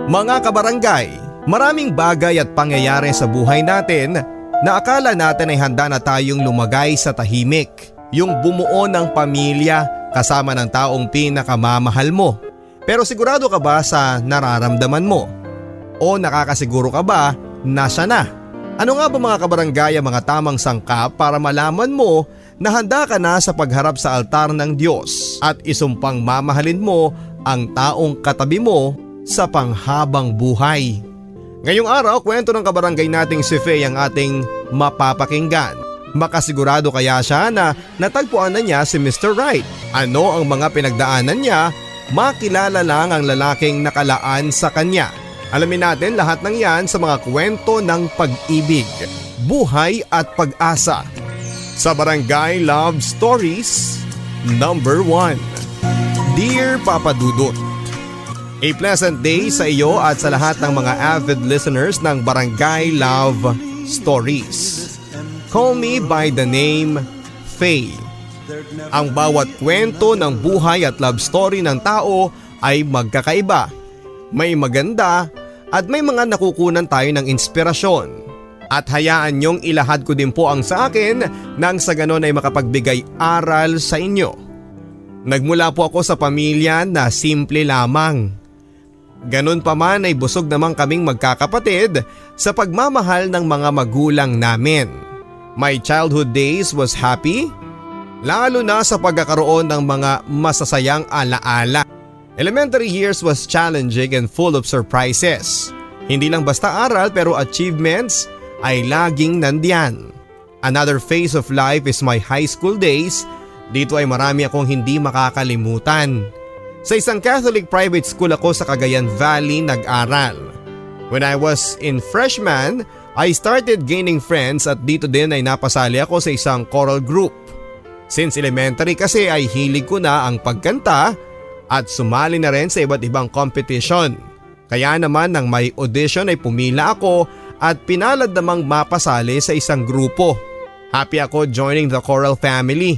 Mga kabarangay, maraming bagay at pangyayari sa buhay natin na akala natin ay handa na tayong lumagay sa tahimik. Yung bumuo ng pamilya kasama ng taong pinakamamahal mo. Pero sigurado ka ba sa nararamdaman mo? O nakakasiguro ka ba na siya na? Ano nga ba mga kabarangay ang mga tamang sangkap para malaman mo na handa ka na sa pagharap sa altar ng Diyos at isumpang mamahalin mo ang taong katabi mo sa panghabang buhay? Ngayong araw, kwento ng kabarangay nating si Faye ang ating mapapakinggan. Makasigurado kaya siya na natagpuan na niya si Mr. Right? Ano ang mga pinagdaanan niya? Makilala lang ang lalaking nakalaan sa kanya. Alamin natin lahat ng yan sa mga kwento ng pag-ibig, buhay at pag-asa. Sa Barangay Love Stories number 1. Dear Papa Dudut, a pleasant day sa iyo at sa lahat ng mga avid listeners ng Barangay Love Stories. Call me by the name Faye. Ang bawat kwento ng buhay at love story ng tao ay magkakaiba. May maganda at may mga nakukunan tayo ng inspirasyon. At hayaan niyong ilahad ko din po ang sa akin nang sa ganon ay makapagbigay aral sa inyo. Nagmula po ako sa pamilya na simple lamang. Ganon pa man ay busog namang kaming magkakapatid sa pagmamahal ng mga magulang namin. My childhood days was happy, lalo na sa pagkakaroon ng mga masasayang alaala. Elementary years was challenging and full of surprises. Hindi lang basta aral pero achievements ay laging nandiyan. Another phase of life is my high school days. Dito ay marami akong hindi makakalimutan. Sa isang Catholic private school ako sa Cagayan Valley nag-aral. When I was in freshman, I started gaining friends at dito din ay napasali ako sa isang choral group. Since elementary kasi ay hilig ko na ang pagkanta at sumali na rin sa iba't ibang competition. Kaya naman nang may audition ay pumila ako at pinalad namang mapasali sa isang grupo. Happy ako joining the choral family.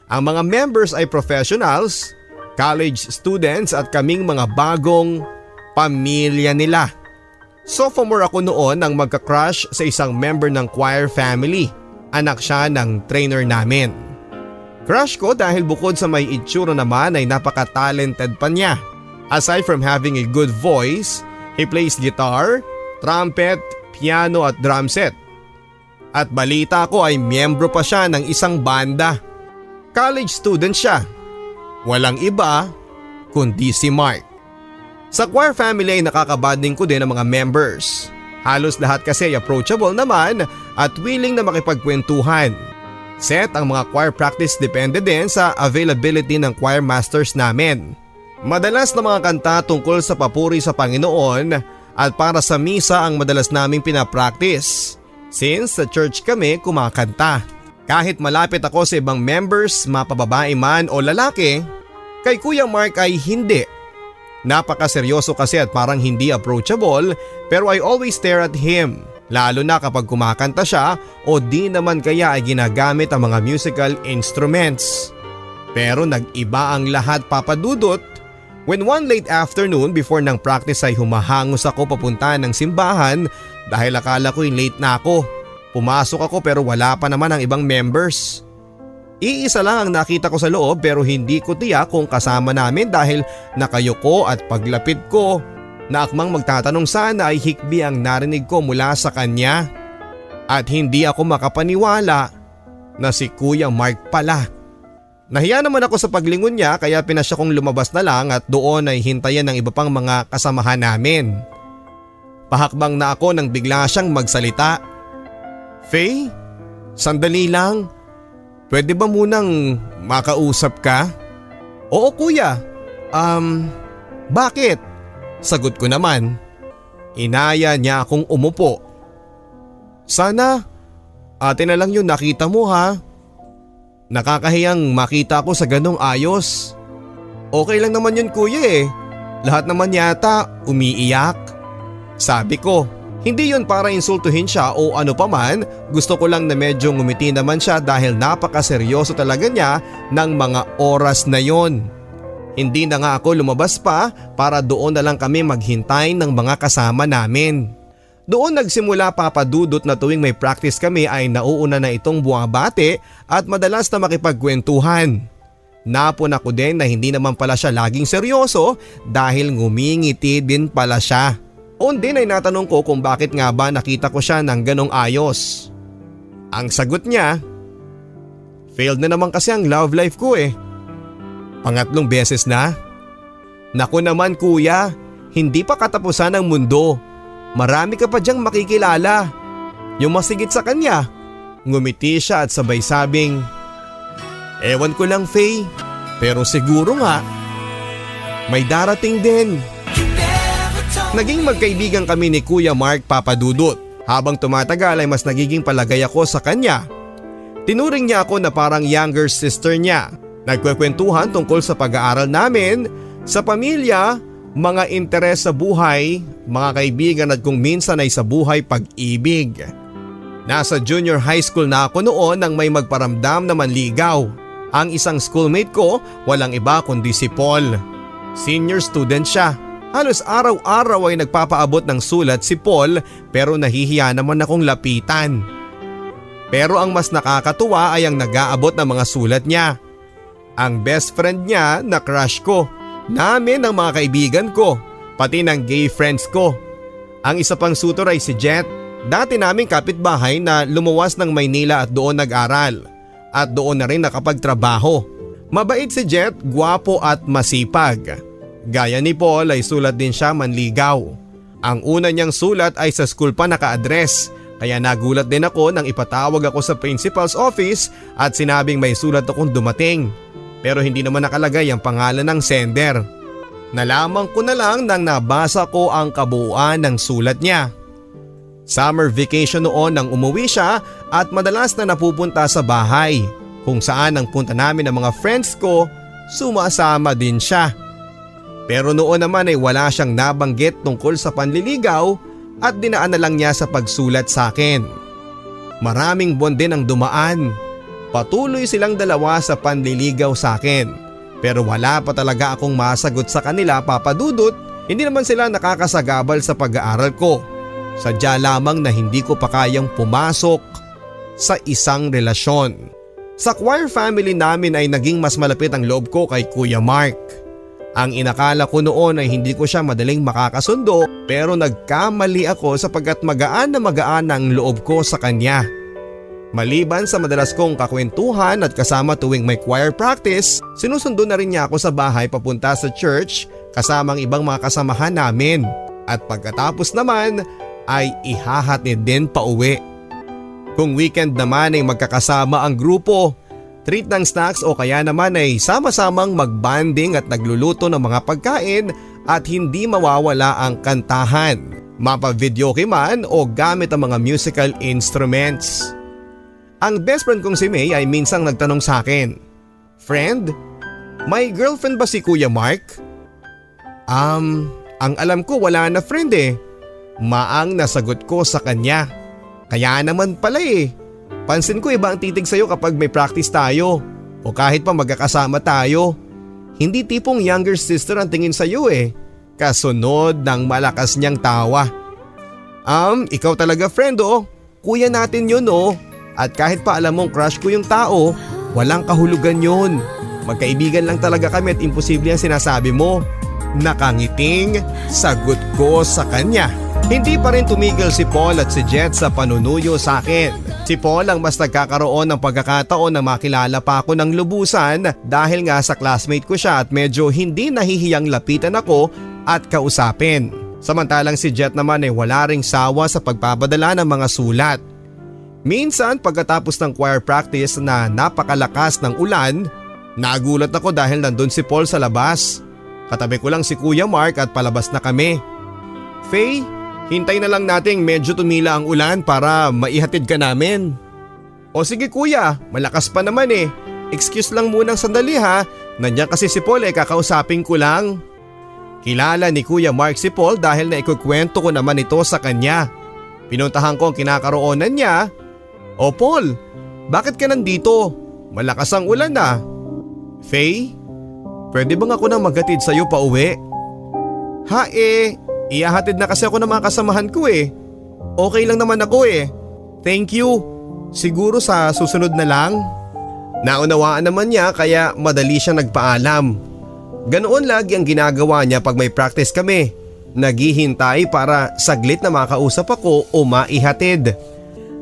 Ang mga members ay professionals, college students at kaming mga bagong pamilya nila. Sophomore ako noon nang magka-crush sa isang member ng choir family. Anak siya ng trainer namin. Crush ko dahil bukod sa may itsura naman ay napaka-talented pa niya. Aside from having a good voice, he plays guitar, trumpet, piano at drum set. At balita ko ay miyembro pa siya ng isang banda. College student siya. Walang iba kundi si Mark. Sa choir family ay nakakabanding ko din ang mga members. Halos lahat kasi ay approachable naman at willing na makipagkwentuhan. Set ang mga choir practice depende din sa availability ng choir masters namin. Madalas na mga kanta tungkol sa papuri sa Panginoon at para sa misa ang madalas naming pinapractice. Since sa church kami kumakanta. Kahit malapit ako sa ibang members, mapababae man o lalaki, kay Kuya Mark ay hindi. Napakaseryoso kasi at parang hindi approachable pero I always stare at him. Lalo na kapag kumakanta siya o di naman kaya ay ginagamit ang mga musical instruments. Pero nag-iba ang lahat, Papa Dudut. When one late afternoon before ng practice ay humahangos ako papunta ng simbahan dahil akala ko'y late na ako. Pumasok ako pero wala pa naman ang ibang members. Iisa lang ang nakita ko sa loob pero hindi ko tiyak kung kasama namin dahil nakayuko at paglapit ko na akmang magtatanong sana ay hikbi ang narinig ko mula sa kanya. At hindi ako makapaniwala na si Kuya Mark pala. Nahiya naman ako sa paglingon niya kaya pinasya kong lumabas na lang at doon ay hintayan ng iba pang mga kasamahan namin. Pahakbang na ako nang bigla siyang magsalita. Faye, sandali lang. Pwede ba munang makausap ka? Oo kuya. Bakit? Sagot ko naman. Inaya niya akong umupo. Sana, ate na lang yung nakita mo ha. Nakakahiyang makita ko sa ganong ayos. Okay lang naman yun kuya eh. Lahat naman yata umiiyak. Sabi ko. Hindi yun para insultuhin siya o ano paman, gusto ko lang na medyo ngumiti naman siya dahil napakaseryoso talaga niya ng mga oras na yon. Hindi na nga ako lumabas pa para doon na lang kami maghintay ng mga kasama namin. Doon nagsimula Papa Dudut na tuwing may practice kami ay nauuna na itong buwabate at madalas na makipagkwentuhan. Napon ako din na hindi naman pala siya laging seryoso dahil ngumingiti din pala siya. Noon din ay natanong ko kung bakit nga ba nakita ko siya ng ganong ayos. Ang sagot niya, failed na naman kasi ang love life ko eh. Pangatlong beses na. Naku naman kuya, hindi pa katapusan ng mundo. Marami ka pa diyang makikilala. Yung masigit sa kanya. Ngumiti siya at sabay sabing, ewan ko lang Faye, pero siguro nga, may darating din. Naging magkaibigan kami ni Kuya Mark Papa Dudut. Habang tumatagal ay mas nagiging palagay ako sa kanya. Tinuring niya ako na parang younger sister niya. Nagkwekwentuhan tungkol sa pag-aaral namin, sa pamilya, mga interes sa buhay, mga kaibigan at kung minsan ay sa buhay pag-ibig. Nasa junior high school na ako noon nang may magparamdam na manligaw. Ang isang schoolmate ko walang iba kundi si Paul. Senior student siya. Halos araw-araw ay nagpapaabot ng sulat si Paul pero nahihiya naman akong lapitan. Pero ang mas nakakatuwa ay ang nag-aabot ng mga sulat niya. Ang best friend niya na crush ko. Namin ang mga kaibigan ko, pati ng gay friends ko. Ang isa pang suitor ay si Jet, dati naming kapitbahay na lumuwas ng Maynila at doon nag-aral. At doon na rin nakapagtrabaho. Mabait si Jet, gwapo at masipag. Gaya ni Paul ay sulat din siya manligaw. Ang una niyang sulat ay sa school pa naka-address, kaya nagulat din ako nang ipatawag ako sa principal's office at sinabing may sulat akong dumating. Pero hindi naman nakalagay ang pangalan ng sender. Nalaman ko na lang nang nabasa ko ang kabuuan ng sulat niya. Summer vacation noon nang umuwi siya at madalas na napupunta sa bahay. Kung saan ang punta namin ng mga friends ko, sumasama din siya. Pero noon naman ay wala siyang nabanggit tungkol sa panliligaw at dinaan na lang niya sa pagsulat sa akin. Maraming buwan din ang dumaan. Patuloy silang dalawa sa panliligaw sa akin. Pero wala pa talaga akong masagot sa kanila Papa Dudut. Hindi naman sila nakakasagabal sa pag-aaral ko. Sadya lamang na hindi ko pa kayang pumasok sa isang relasyon. Sa choir family namin ay naging mas malapit ang loob ko kay Kuya Mark. Ang inakala ko noon ay hindi ko siya madaling makakasundo pero nagkamali ako sapagkat magaan ang loob ko sa kanya. Maliban sa madalas kong kakwentuhan at kasama tuwing may choir practice, sinusundo na rin niya ako sa bahay papunta sa church kasama ang ibang mga kasamahan namin. At pagkatapos naman ay ihahatid din pauwi. Kung weekend naman ay magkakasama ang grupo, treat ng snacks o kaya naman ay sama-samang magbanding at nagluluto ng mga pagkain at hindi mawawala ang kantahan, mapa-videoke man o gamit ang mga musical instruments. Ang best friend kong si May ay minsang nagtanong sa akin, "Friend, may girlfriend ba si Kuya Mark?" Ang alam ko wala na friend eh. Maang nasagot ko sa kanya. Kaya naman pala eh. Pansin ko iba ang titig sa'yo kapag may practice tayo o kahit pa magkakasama tayo. Hindi tipong younger sister ang tingin sa'yo eh. Kasunod ng malakas niyang tawa. Ikaw talaga friend oh. Kuya natin yun oh. At kahit pa alam mong crush ko yung tao, walang kahulugan yun. Magkaibigan lang talaga kami at imposible ang sinasabi mo. Nakangiting sagot ko sa kanya. Hindi pa rin tumigil si Paul at si Jet sa panunuyo sa akin. Si Paul ang mas nagkakaroon ng pagkakataon na makilala pa ako ng lubusan dahil nga sa classmate ko siya at medyo hindi nahihiyang lapitan ako at kausapin. Samantalang si Jet naman ay wala ring sawa sa pagpapadala ng mga sulat. Minsan pagkatapos ng choir practice na napakalakas ng ulan, nagulat ako dahil nandun si Paul sa labas. Katabi ko lang si Kuya Mark at palabas na kami. "Faye, hintay na lang nating medyo tumila ang ulan para maihatid ka namin." "O sige kuya, malakas pa naman eh. Excuse lang munang sandali ha, nandiyan kasi si Paul eh, kakausapin ko lang." Kilala ni Kuya Mark si Paul dahil na ikukwento ko naman ito sa kanya. Pinuntahan ko ang kinakaroonan niya. "O Paul, bakit ka nandito? Malakas ang ulan na." "Faye, Pwede bang ako na maghatid sa'yo pa uwi? Ha ihahatid na kasi ako ng mga kasamahan ko eh. Okay lang naman ako eh. Thank you. Siguro sa susunod na lang. Naunawaan naman niya kaya madali siya nagpaalam. Ganoon lagi ang ginagawa niya pag may practice kami. Naghihintay para saglit na makausap ako o maihatid.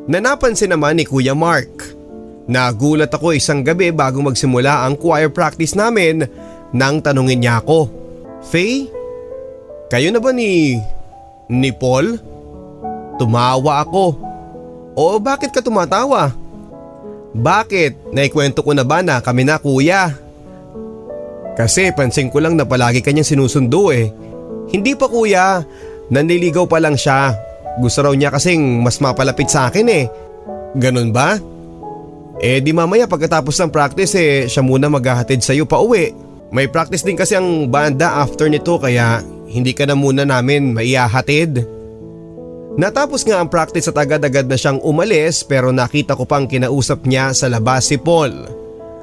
Napansin naman ni Kuya Mark. Nagulat ako isang gabi bago magsimula ang choir practice namin nang tanungin niya ako. Faye, kayo na ba ni Paul? Tumawa ako. O bakit ka tumatawa? Bakit? Naikwento ko na ba na kami na kuya? Kasi pansin ko lang na palagi kanyang sinusundo eh. Hindi pa kuya, nanliligaw pa lang siya. Gusto raw niya kasing mas mapalapit sa akin eh. Ganun ba? Di mamaya pagkatapos ng practice siya muna maghahatid sa'yo pa uwi. May practice din kasi ang banda after nito kaya hindi ka na muna namin maihahatid. Natapos nga ang practice at agad-agad na siyang umalis pero nakita ko pang kinausap niya sa labas si Paul.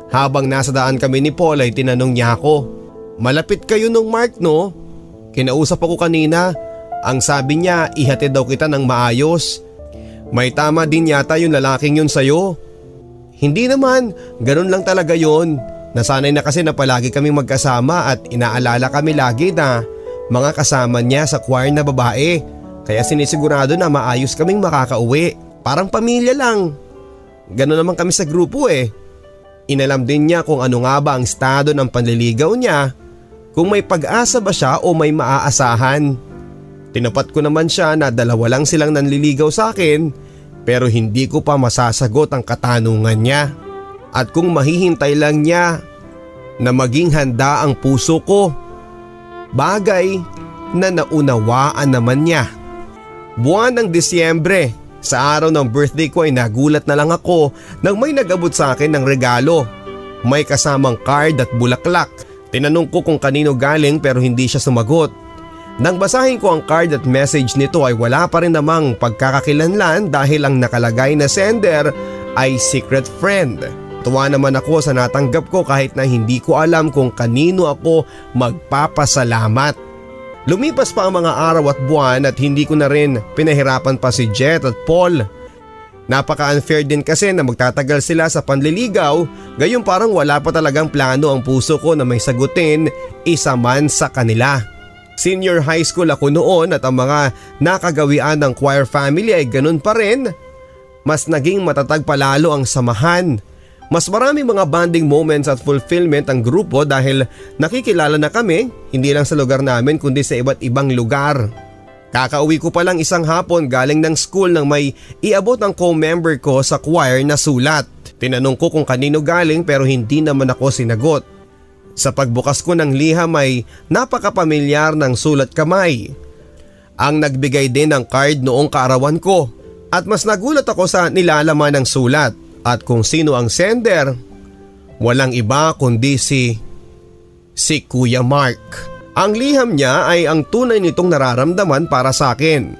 Habang nasa daan kami ni Paul ay tinanong niya ako, malapit kayo nung Mark no? Kinausap ako kanina, ang sabi niya ihatid daw kita ng maayos. May tama din yata yung lalaking yun sa'yo. Hindi naman, ganun lang talaga yun. Nasanay na kasi na palagi kaming magkasama at inaalala kami lagi na mga kasama niya sa choir na babae. Kaya sinisigurado na maayos kaming makakauwi. Parang pamilya lang. Gano'n naman kami sa grupo eh. Inalam din niya kung ano nga ba ang estado ng panliligaw niya. Kung may pag-asa ba siya o may maaasahan. Tinapat ko naman siya na dalawa lang silang nanliligaw sa akin. Pero hindi ko pa masasagot ang katanungan niya. At kung mahihintay lang niya na maging handa ang puso ko. Bagay na naunawaan naman niya. Buwan ng Disyembre, sa araw ng birthday ko ay nagulat na lang ako nang may nag-abot sa akin ng regalo. May kasamang card at bulaklak. Tinanong ko kung kanino galing pero hindi siya sumagot. Nang basahin ko ang card at message nito ay wala pa rin namang pagkakakilanlan dahil ang nakalagay na sender ay secret friend. Tuwa naman ako sa natanggap ko kahit na hindi ko alam kung kanino ako magpapasalamat. Lumipas pa ang mga araw at buwan at hindi ko na rin pinahirapan pa si Jet at Paul. Napaka-unfair din kasi na magtatagal sila sa panliligaw, gayon parang wala pa talagang plano ang puso ko na may sagutin isa man sa kanila. Senior high school ako noon at ang mga nakagawian ng choir family ay ganun pa rin. Mas naging matatag palalo ang samahan. Mas maraming mga bonding moments at fulfillment ang grupo dahil nakikilala na kami hindi lang sa lugar namin kundi sa iba't ibang lugar. Kakauwi ko pa lang isang hapon galing ng school nang may iabot ang co-member ko sa choir na sulat. Tinanong ko kung kanino galing pero hindi naman ako sinagot. Sa pagbukas ko ng liham ay napakapamilyar ng sulat kamay. Ang nagbigay din ng card noong kaarawan ko at mas nagulat ako sa nilalaman ng sulat. At kung sino ang sender, walang iba kundi si Kuya Mark. Ang liham niya ay ang tunay nitong nararamdaman para sa akin.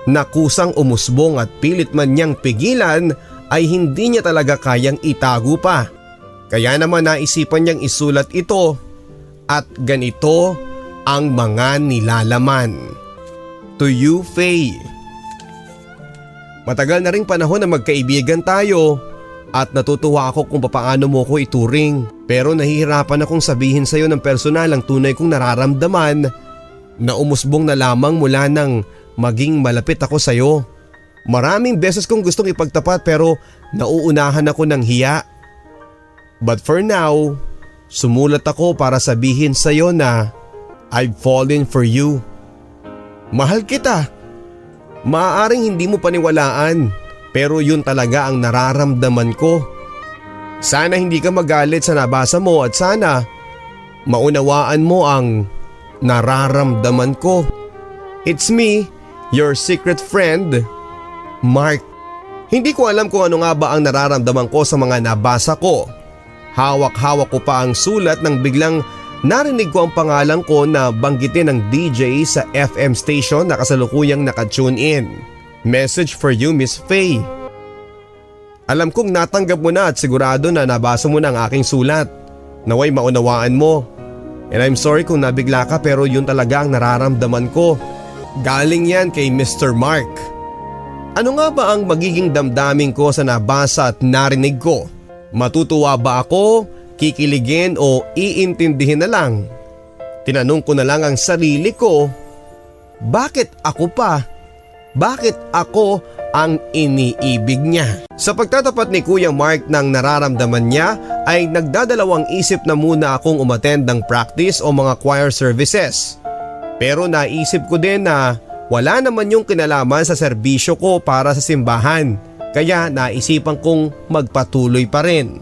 Nakusang umusbong at pilit man niyang pigilan ay hindi niya talaga kayang itago pa. Kaya naman naisipan niyang isulat ito at ganito ang mga nilalaman. To you, Faye. Matagal na ring panahon na magkaibigan tayo at natutuwa ako kung papaano mo ko ituring. Pero nahihirapan akong sabihin sa iyo ng personal ang tunay kong nararamdaman na umusbong na lamang mula nang maging malapit ako sa iyo. Maraming beses kong gustong ipagtapat pero nauunahan ako ng hiya. But for now, sumulat ako para sabihin sa iyo na I've fallen for you. Mahal kita. Maaaring hindi mo paniwalaan pero yun talaga ang nararamdaman ko. Sana hindi ka magalit sa nabasa mo at sana maunawaan mo ang nararamdaman ko. It's me, your secret friend, Mark. Hindi ko alam kung ano nga ba ang nararamdaman ko sa mga nabasa ko. Hawak-hawak ko pa ang sulat nang biglang narinig ko ang pangalan ko na banggitin ng DJ sa FM station na kasalukuyang nakatune in. Message for you, Miss Faye. Alam kong natanggap mo na at sigurado na nabasa mo na ang aking sulat. Naway maunawaan mo And I'm sorry kung nabigla ka pero yun talaga ang nararamdaman ko. Galing yan kay Mr. Mark. Ano nga ba ang magiging damdamin ko sa nabasa at narinig ko? Matutuwa ba ako, kikiligin o iintindihin na lang? Tinanong ko na lang ang sarili ko, bakit ako pa? Bakit ako ang iniibig niya? Sa pagtatapat ni Kuya Mark ng nararamdaman niya ay nagdadalawang isip na muna akong umattend ng practice o mga choir services. Pero naisip ko din na wala naman yung kinalaman sa serbisyo ko para sa simbahan, kaya naisipan kong magpatuloy pa rin.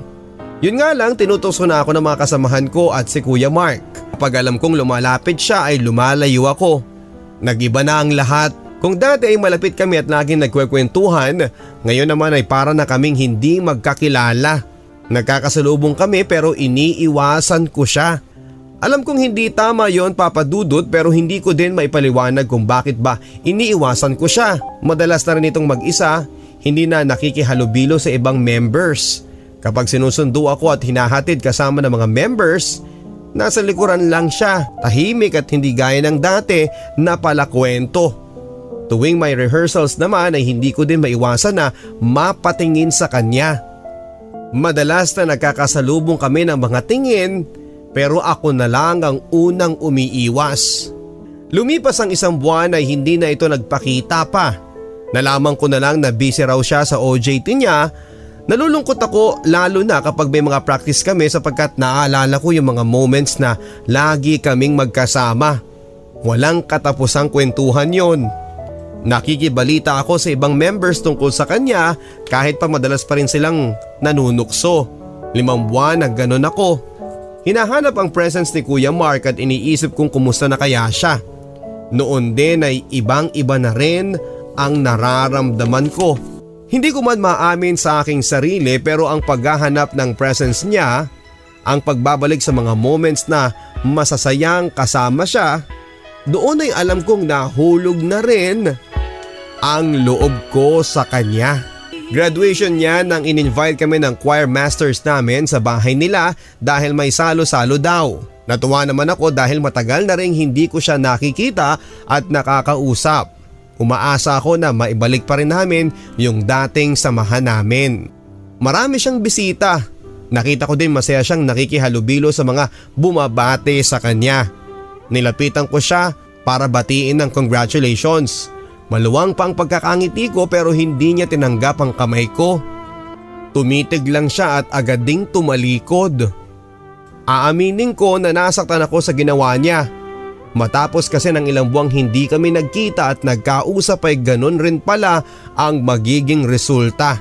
Yun nga lang, tinutuso na ako ng mga kasamahan ko at si Kuya Mark. Kapag alam kong lumalapit siya ay lumalayo ako. Nag-iba na ang lahat. Kung dati ay malapit kami at laging nagkwekwentuhan, ngayon naman ay para na kaming hindi magkakilala. Nagkakasalubong kami pero iniiwasan ko siya. Alam kong hindi tama yon, Papa Dudut, pero hindi ko din maipaliwanag kung bakit ba iniiwasan ko siya. Madalas na rin itong mag-isa, hindi na nakikihalubilo sa ibang members. Kapag sinusundo ako at hinahatid kasama ng mga members, nasa likuran lang siya, tahimik at hindi gaya ng dati na palakwento. Tuwing may rehearsals naman ay hindi ko din maiwasan na mapatingin sa kanya. Madalas na nagkakasalubong kami ng mga tingin pero ako na lang ang unang umiiwas. Lumipas ang isang buwan ay hindi na ito nagpakita pa. Nalaman ko na lang na busy raw siya sa OJT niya. Nalulungkot ako lalo na kapag may mga practice kami sapagkat naaalala ko yung mga moments na lagi kaming magkasama. Walang katapusang kwentuhan yon. Nakikibalita ako sa ibang members tungkol sa kanya kahit pa madalas pa rin silang nanunukso. 5 buwan na ganon ako. Hinahanap ang presence ni Kuya Mark at iniisip kung kumusta na kaya siya. Noon din ay ibang-iba na rin ang nararamdaman ko. Hindi ko man maamin sa aking sarili pero ang paghahanap ng presence niya, ang pagbabalik sa mga moments na masasayang kasama siya, doon ay alam kong nahulog na rin ang loob ko sa kanya. Graduation niya nang in-invite kami ng choir masters namin sa bahay nila dahil may salo-salo daw. Natuwa naman ako dahil matagal na rin hindi ko siya nakikita at nakakausap. Umaasa ako na maibalik pa rin namin yung dating samahan namin. Marami siyang bisita. Nakita ko din masaya siyang nakikihalubilo sa mga bumabate sa kanya. Nilapitan ko siya para batiin ng congratulations. Maluwang pa ang pagkakangiti ko pero hindi niya tinanggap ang kamay ko. Tumitig lang siya at agad ding tumalikod. Aaminin ko na nasaktan ako sa ginawa niya. Matapos kasi ng ilang buwang hindi kami nagkita at nagkausap ay ganun rin pala ang magiging resulta.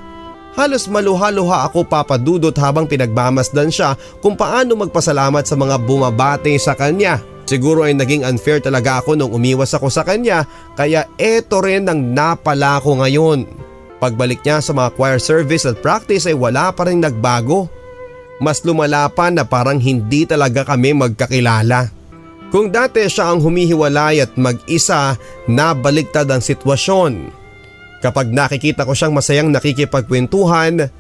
Halos maluha-luha ako, Papa Dudut, habang pinagmamasdan siya kung paano magpasalamat sa mga bumabate sa kanya. Siguro ay naging unfair talaga ako nung umiwas ako sa kanya kaya eto rin ang napala ko ngayon. Pagbalik niya sa mga choir service at practice ay wala pa rin nagbago. Mas lumala pa na parang hindi talaga kami magkakilala. Kung dati siya ang humihiwalay at mag-isa, nabaliktad ang sitwasyon. Kapag nakikita ko siyang masayang nakikipagkwentuhan,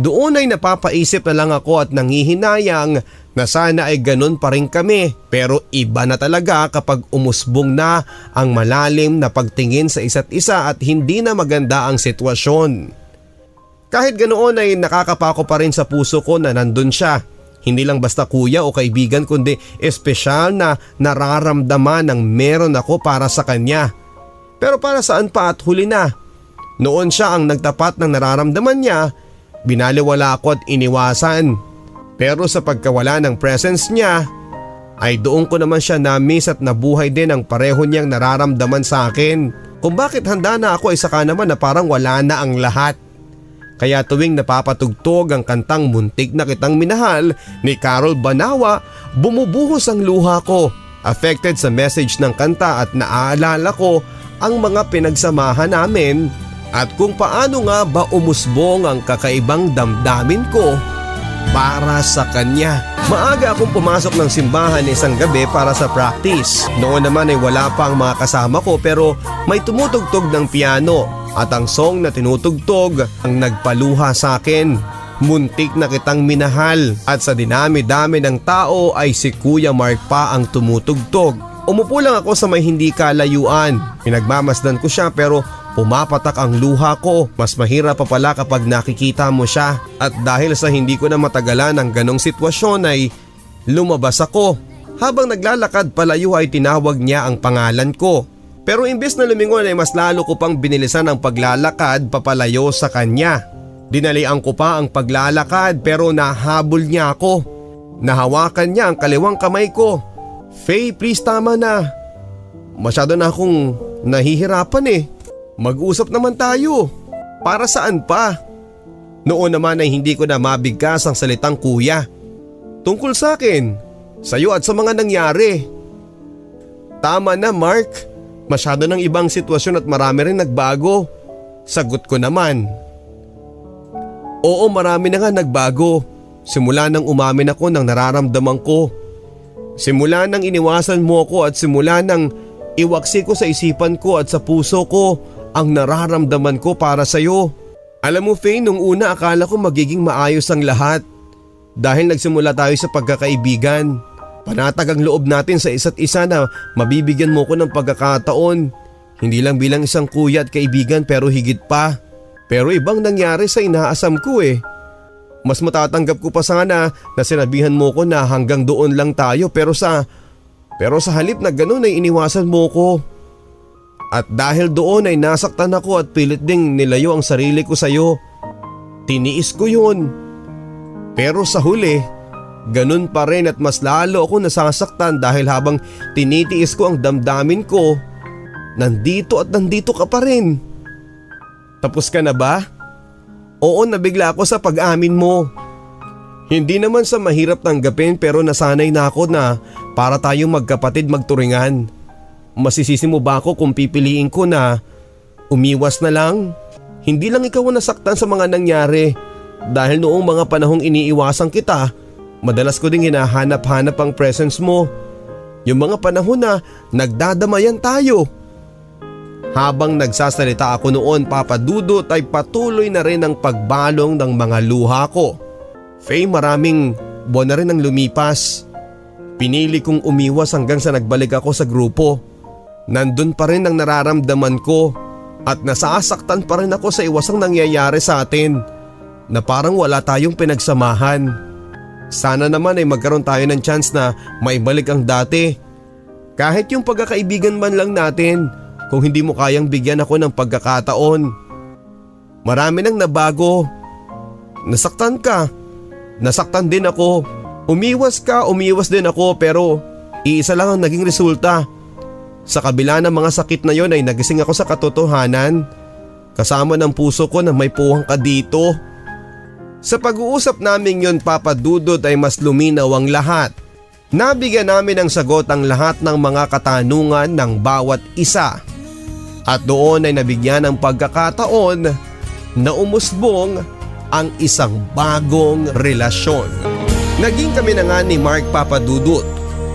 doon ay napapaisip na lang ako at nangihinayang na sana ay ganun pa rin kami. Pero iba na talaga kapag umusbong na ang malalim na pagtingin sa isa't isa at hindi na maganda ang sitwasyon. Kahit ganoon ay nakakapako pa rin sa puso ko na nandun siya. Hindi lang basta kuya o kaibigan kundi espesyal na nararamdaman ng meron ako para sa kanya. Pero para saan pa at huli na? Noon siya ang nagtapat ng nararamdaman niya, binaliwala ako at iniwasan. Pero sa pagkawala ng presence niya, ay doon ko naman siya na-miss at nabuhay din ang pareho niyang nararamdaman sa akin. Kung bakit handa na ako ay saka naman na parang wala na ang lahat. Kaya tuwing napapatugtog ang kantang Muntik na Kitang Minahal ni Carol Banawa, bumubuhos ang luha ko. Affected sa message ng kanta at naaalala ko ang mga pinagsamahan namin at kung paano nga ba umusbong ang kakaibang damdamin ko para sa kanya. Maaga akong pumasok ng simbahan isang gabi para sa practice. Noon naman ay wala pa ang mga kasama ko pero may tumutugtog ng piano at ang song na tinutugtog ang nagpaluha sa akin. Muntik na kitang minahal at sa dinami-dami ng tao ay si Kuya Mark pa ang tumutugtog. Umupo lang ako sa may hindi kalayuan. Pinagmamasdan ko siya pero pumapatak ang luha ko. Mas mahirap pa pala kapag nakikita mo siya. At dahil sa hindi ko na matagalan ng ganong sitwasyon ay lumabas ako. Habang naglalakad palayo ay tinawag niya ang pangalan ko. Pero imbes na lumingon ay mas lalo ko pang binilisan ang paglalakad papalayo sa kanya. Dinalian ko pa ang paglalakad pero nahabol niya ako. Nahawakan niya ang kaliwang kamay ko. Faye, please tama na. Masyado na akong nahihirapan eh. Mag-usap naman tayo. Para saan pa? Noon naman ay hindi ko na mabigkas ang salitang kuya. Tungkol sa akin, sa'yo at sa mga nangyari. Tama na Mark. Masyado ng ibang sitwasyon at marami rin nagbago. Sagot ko naman. Oo, marami na nga nagbago. Simula nang umamin ako ng nararamdaman ko. Simula nang iniwasan mo ako at simula nang iwaksi ko sa isipan ko at sa puso ko ang nararamdaman ko para sa'yo. Alam mo Faye, nung una akala ko magiging maayos ang lahat. Dahil nagsimula tayo sa pagkakaibigan. Panatag ang loob natin sa isa't isa na mabibigyan mo ko ng pagkakataon. Hindi lang bilang isang kuya at kaibigan pero higit pa. Pero ibang nangyari sa inaasam ko eh. Mas matatanggap ko pa sana na sinabihan mo ko na hanggang doon lang tayo pero sa halip na ganun ay iniwasan mo ko. At dahil doon ay nasaktan ako at pilit ding nilayo ang sarili ko sa'yo. Tiniis ko yun. Pero sa huli, ganun pa rin at mas lalo ako nasasaktan dahil habang tinitiis ko ang damdamin ko, nandito at nandito ka pa rin. Tapos ka na ba? Oo, nabigla ako sa pag-amin mo. Hindi naman sa mahirap tanggapin pero nasanay na ako na para tayong magkapatid magturingan. Masisisi mo ba ako kung pipiliin ko na umiwas na lang? Hindi lang ikaw ang nasaktan sa mga nangyari. Dahil noong mga panahong iniiwasan kita, madalas ko ding hinahanap-hanap ang presence mo. Yung mga panahon na nagdadamayan tayo. Habang nagsasalita ako noon, Papa Dudut, ay patuloy na rin ang pagbalong ng mga luha ko. Faye, maraming buwan na rin ang lumipas. Pinili kong umiwas hanggang sa nagbalik ako sa grupo. Nandun pa rin ang nararamdaman ko at nasasaktan pa rin ako sa iwasang nangyayari sa atin na parang wala tayong pinagsamahan. Sana naman ay magkaroon tayo ng chance na maibalik ang dati. Kahit yung pagkakaibigan man lang natin. Kung hindi mo kayang bigyan ako ng pagkakataon. Marami nang nabago. Nasaktan ka. Nasaktan din ako. Umiwas ka, umiwas din ako pero iisa lang ang naging resulta. Sa kabila ng mga sakit na yon ay nagising ako sa katotohanan. Kasama ng puso ko na may puwang ka dito. Sa pag-uusap namin yon, Papa Dudut, ay mas luminaw ang lahat. Nabigyan namin ng sagot ang lahat ng mga katanungan ng bawat isa. At doon ay nabigyan ng pagkakataon na umusbong ang isang bagong relasyon. Naging kami na nga ni Mark, Papa Dudut.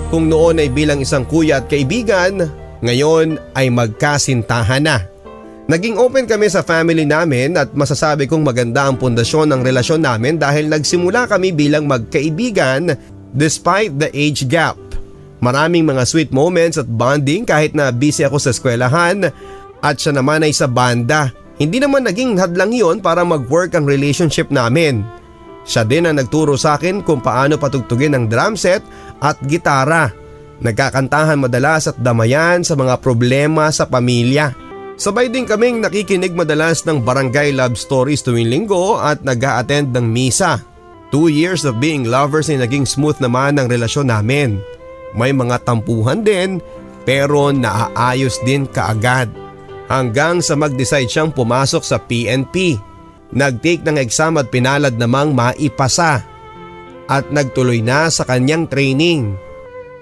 Kung noon ay bilang isang kuya at kaibigan, ngayon ay magkasintahan na. Naging open kami sa family namin at masasabi kong maganda ang pundasyon ng relasyon namin dahil nagsimula kami bilang magkaibigan despite the age gap. Maraming mga sweet moments at bonding kahit na busy ako sa eskwelahan at siya naman ay sa banda. Hindi naman naging hadlang yon para mag-work ang relationship namin. Siya din ang nagturo sa akin kung paano patugtugin ang drum set at gitara. Nagkakantahan madalas at damayan sa mga problema sa pamilya. Sabay din kaming nakikinig madalas ng barangay love stories tuwing linggo at nag-a-attend ng misa. 2 years of being lovers ay naging smooth naman ang relasyon namin. May mga tampuhan din pero naaayos din kaagad. Hanggang sa mag-decide siyang pumasok sa PNP. Nag-take ng exam at pinalad namang maipasa. At nagtuloy na sa kanyang training.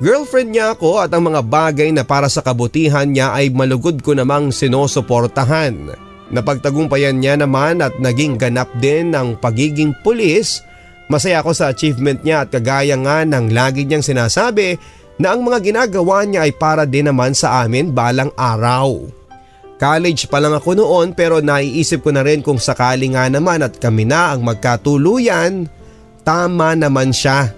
Girlfriend niya ako at ang mga bagay na para sa kabutihan niya ay malugod ko namang sinusuportahan. Napagtagumpayan niya naman at naging ganap din ang pagiging pulis. Masaya ako sa achievement niya at kagaya nga ng lagi niyang sinasabi na ang mga ginagawa niya ay para din naman sa amin balang araw. College pa lang ako noon pero naiisip ko na rin kung sakali nga naman at kami na ang magkatuluyan, tama naman siya.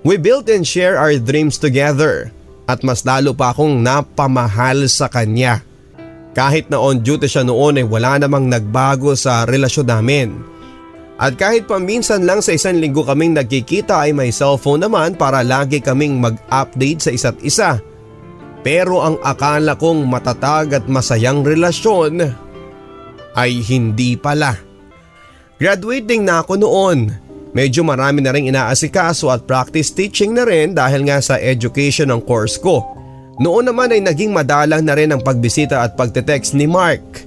We built and share our dreams together at mas lalo pa akong napamahal sa kanya. Kahit na on duty siya noon ay wala namang nagbago sa relasyon namin. At kahit paminsan lang sa isang linggo kaming nagkikita ay may cellphone naman para lagi kaming mag-update sa isa't isa. Pero ang akala kong matatag at masayang relasyon ay hindi pala. Graduating na ako noon. Medyo marami na rin inaasikaso at practice teaching na rin dahil nga sa education ng course ko. Noon naman ay naging madalang na rin ang pagbisita at pagte-text ni Mark.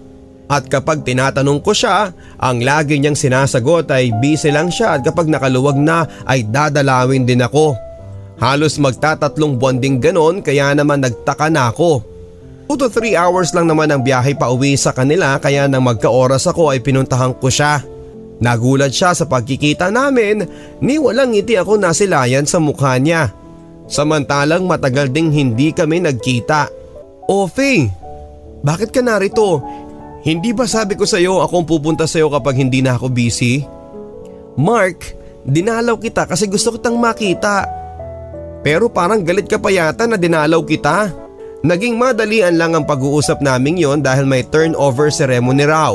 At kapag tinatanong ko siya, ang lagi niyang sinasagot ay busy lang siya at kapag nakaluwag na ay dadalawin din ako. Halos magtatatlong buwan ding ganon kaya naman nagtaka na ako. 2 to 3 hours lang naman ang biyahe pa uwi sa kanila kaya nang magka-oras ako ay pinuntahan ko siya. Nagulat siya sa pagkikita namin ni walang ngiti ako nasilayan sa mukha niya. Samantalang matagal ding hindi kami nagkita. "Oh Faye, bakit ka narito? Hindi ba sabi ko sa'yo akong pupunta sa'yo kapag hindi na ako busy?" "Mark, dinalaw kita kasi gusto kitang makita." "Pero parang galit ka pa yata na dinalaw kita." Naging madalian lang ang pag-uusap naming yon dahil may turnover ceremony raw.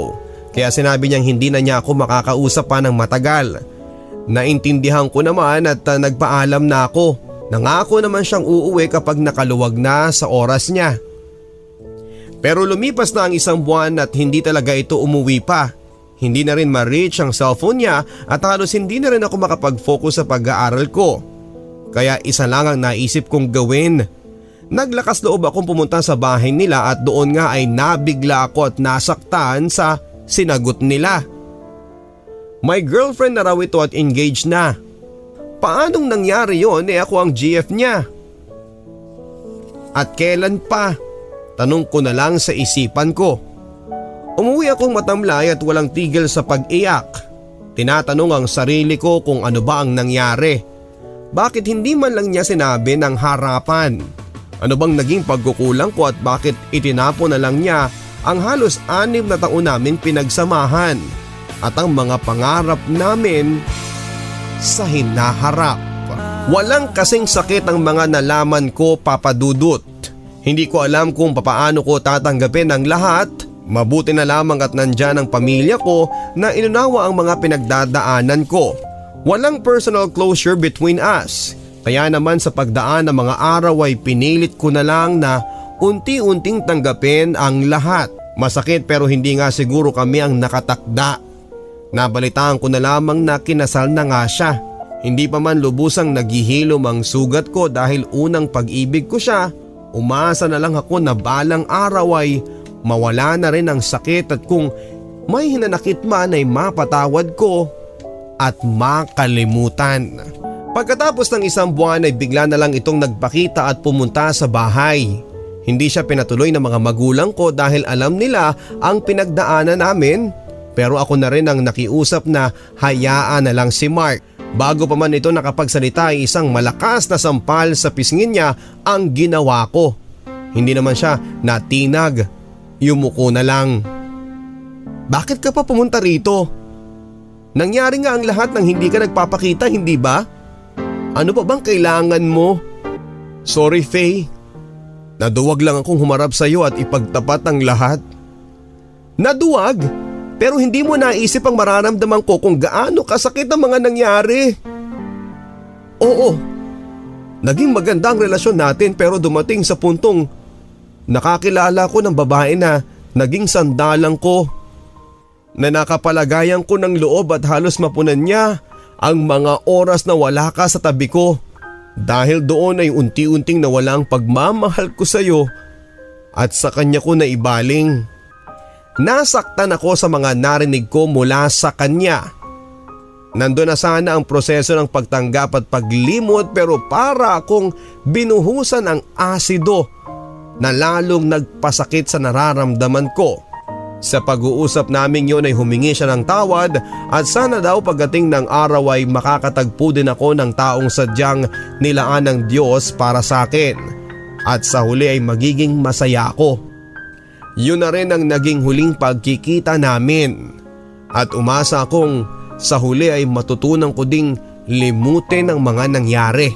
Kaya sinabi niyang hindi na niya ako makakausap pa ng matagal. Naintindihan ko naman at nagpaalam na ako. Nangako naman siyang uuwi kapag nakaluwag na sa oras niya. Pero lumipas na ang 1 buwan at hindi talaga ito umuwi pa. Hindi na rin ma-reach ang cellphone niya at halos hindi na rin ako makapag-focus sa pag-aaral ko. Kaya isa lang ang naisip kong gawin. Naglakas loob akong pumunta sa bahay nila at doon nga ay nabigla ako at nasaktan sa sinagot nila. May girlfriend na raw ito at engaged na. Paanong nangyari yon ako ang GF niya? At kailan pa? Tanong ko na lang sa isipan ko. Umuwi akong matamlay at walang tigil sa pag-iyak. Tinatanong ang sarili ko kung ano ba ang nangyari. Bakit hindi man lang niya sinabi ng harapan? Ano bang naging pagkukulang ko at bakit itinapon na lang niya ang halos 6 na taon namin pinagsamahan at ang mga pangarap namin sa hinaharap? Walang kasing sakit ang mga nalaman ko, Papa Dudut. Hindi ko alam kung papaano ko tatanggapin ang lahat. Mabuti na lamang at nandyan ang pamilya ko na inunawa ang mga pinagdadaanan ko. Walang personal closure between us. Kaya naman sa pagdaan ng mga araw ay pinilit ko na lang na unti-unting tanggapin ang lahat. Masakit pero hindi nga siguro kami ang nakatakda. Nabalitaan ko na lamang na kinasal na nga siya. Hindi pa man lubusang naghihilom ang sugat ko dahil unang pag-ibig ko siya. Umasa na lang ako na balang araw ay mawala na rin ang sakit at kung may hinanakit man ay mapatawad ko at makalimutan. Pagkatapos ng 1 buwan ay bigla na lang itong nagpakita at pumunta sa bahay. Hindi siya pinatuloy ng mga magulang ko dahil alam nila ang pinagdaanan namin. Pero ako na rin ang nakiusap na hayaan na lang si Mark. Bago pa man ito nakapagsalita ay isang malakas na sampal sa pisngin niya ang ginawa ko. Hindi naman siya natinag. Yumuko na lang. "Bakit ka pa pumunta rito? Nangyari nga ang lahat nang hindi ka nagpapakita, hindi ba? Ano pa bang kailangan mo?" "Sorry Faye. Naduwag lang akong humarap sa iyo at ipagtapat ang lahat." "Naduwag? Pero hindi mo naisip ang mararamdaman ko kung gaano kasakit ang mga nangyari." "Oo. Naging maganda ang relasyon natin pero dumating sa puntong nakakilala ko ng babae na naging sandalang ko. Na nakapalagayan ko ng loob at halos mapunan niya ang mga oras na wala ka sa tabi ko. Dahil doon ay unti-unting nawala ang pagmamahal ko sa iyo at sa kanya ko na ibaling. Nasaktan ako sa mga narinig ko mula sa kanya. Nandun na sana ang proseso ng pagtanggap at paglimot pero para akong binuhusan ng asido na lalong nagpasakit sa nararamdaman ko. Sa pag-uusap namin yun ay humingi siya ng tawad at sana daw pagdating ng araw ay makakatagpo din ako ng taong sadyang nilaan ng Diyos para sa akin at sa huli ay magiging masaya ako. Yun na rin ang naging huling pagkikita namin. At umasa akong sa huli ay matutunan ko ding limutin ang mga nangyari.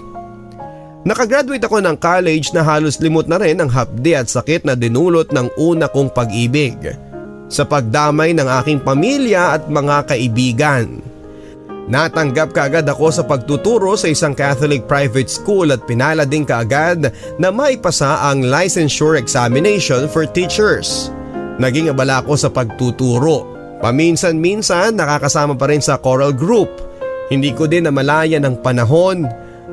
Nakagraduate ako ng college na halos limot na rin ang hapdi at sakit na dinulot ng una kong pag-ibig sa pagdamay ng aking pamilya at mga kaibigan. Natanggap kaagad ako sa pagtuturo sa isang Catholic private school at pinala din kaagad na maipasa ang licensure examination for teachers. Naging abala ako sa pagtuturo. Paminsan-minsan nakakasama pa rin sa choral group. Hindi ko din namalaya ng panahon.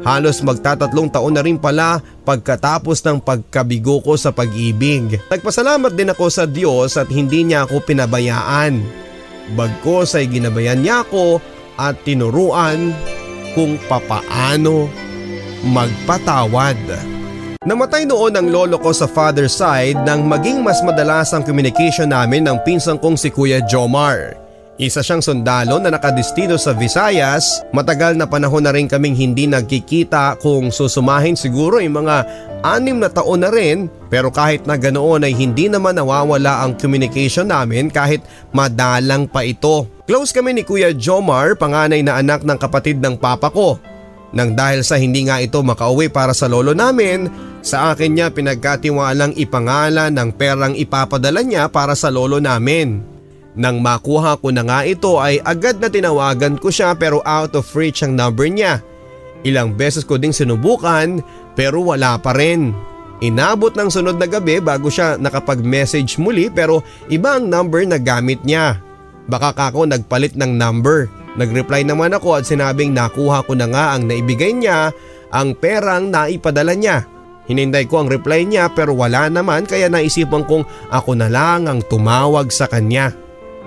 Halos magtatatlong taon na rin pala pagkatapos ng pagkabigo ko sa pag-ibig. Nagpasalamat din ako sa Diyos at hindi niya ako pinabayaan. Bagkos ay ginabayan niya ako at tinuruan kung papaano magpatawad. Namatay noon ang lolo ko sa father's side nang maging mas madalas ang communication namin ng pinsan kong si Kuya Jomar. Isa siyang sundalo na nakadestino sa Visayas. Matagal na panahon na rin kaming hindi nagkikita, kung susumahin siguro ay mga 6 na taon na rin. Pero kahit na ganoon ay hindi naman nawawala ang communication namin kahit madalang pa ito. Close kami ni Kuya Jomar, panganay na anak ng kapatid ng papa ko. Nang dahil sa hindi nga ito makauwi para sa lolo namin, sa akin niya pinagkatiwalang ipangalan ng perang ipapadala niya para sa lolo namin. Nang makuha ko na nga ito ay agad na tinawagan ko siya pero out of reach ang number niya. Ilang beses ko ding sinubukan pero wala pa rin. Inabot ng sunod na gabi bago siya nakapag-message muli pero iba ang number na gamit niya. Baka kako nagpalit ng number. Nag-reply naman ako at sinabing nakuha ko na nga ang naibigay niya, ang perang naipadala niya. Hinintay ko ang reply niya pero wala naman, kaya naisipan kong ako na lang ang tumawag sa kanya.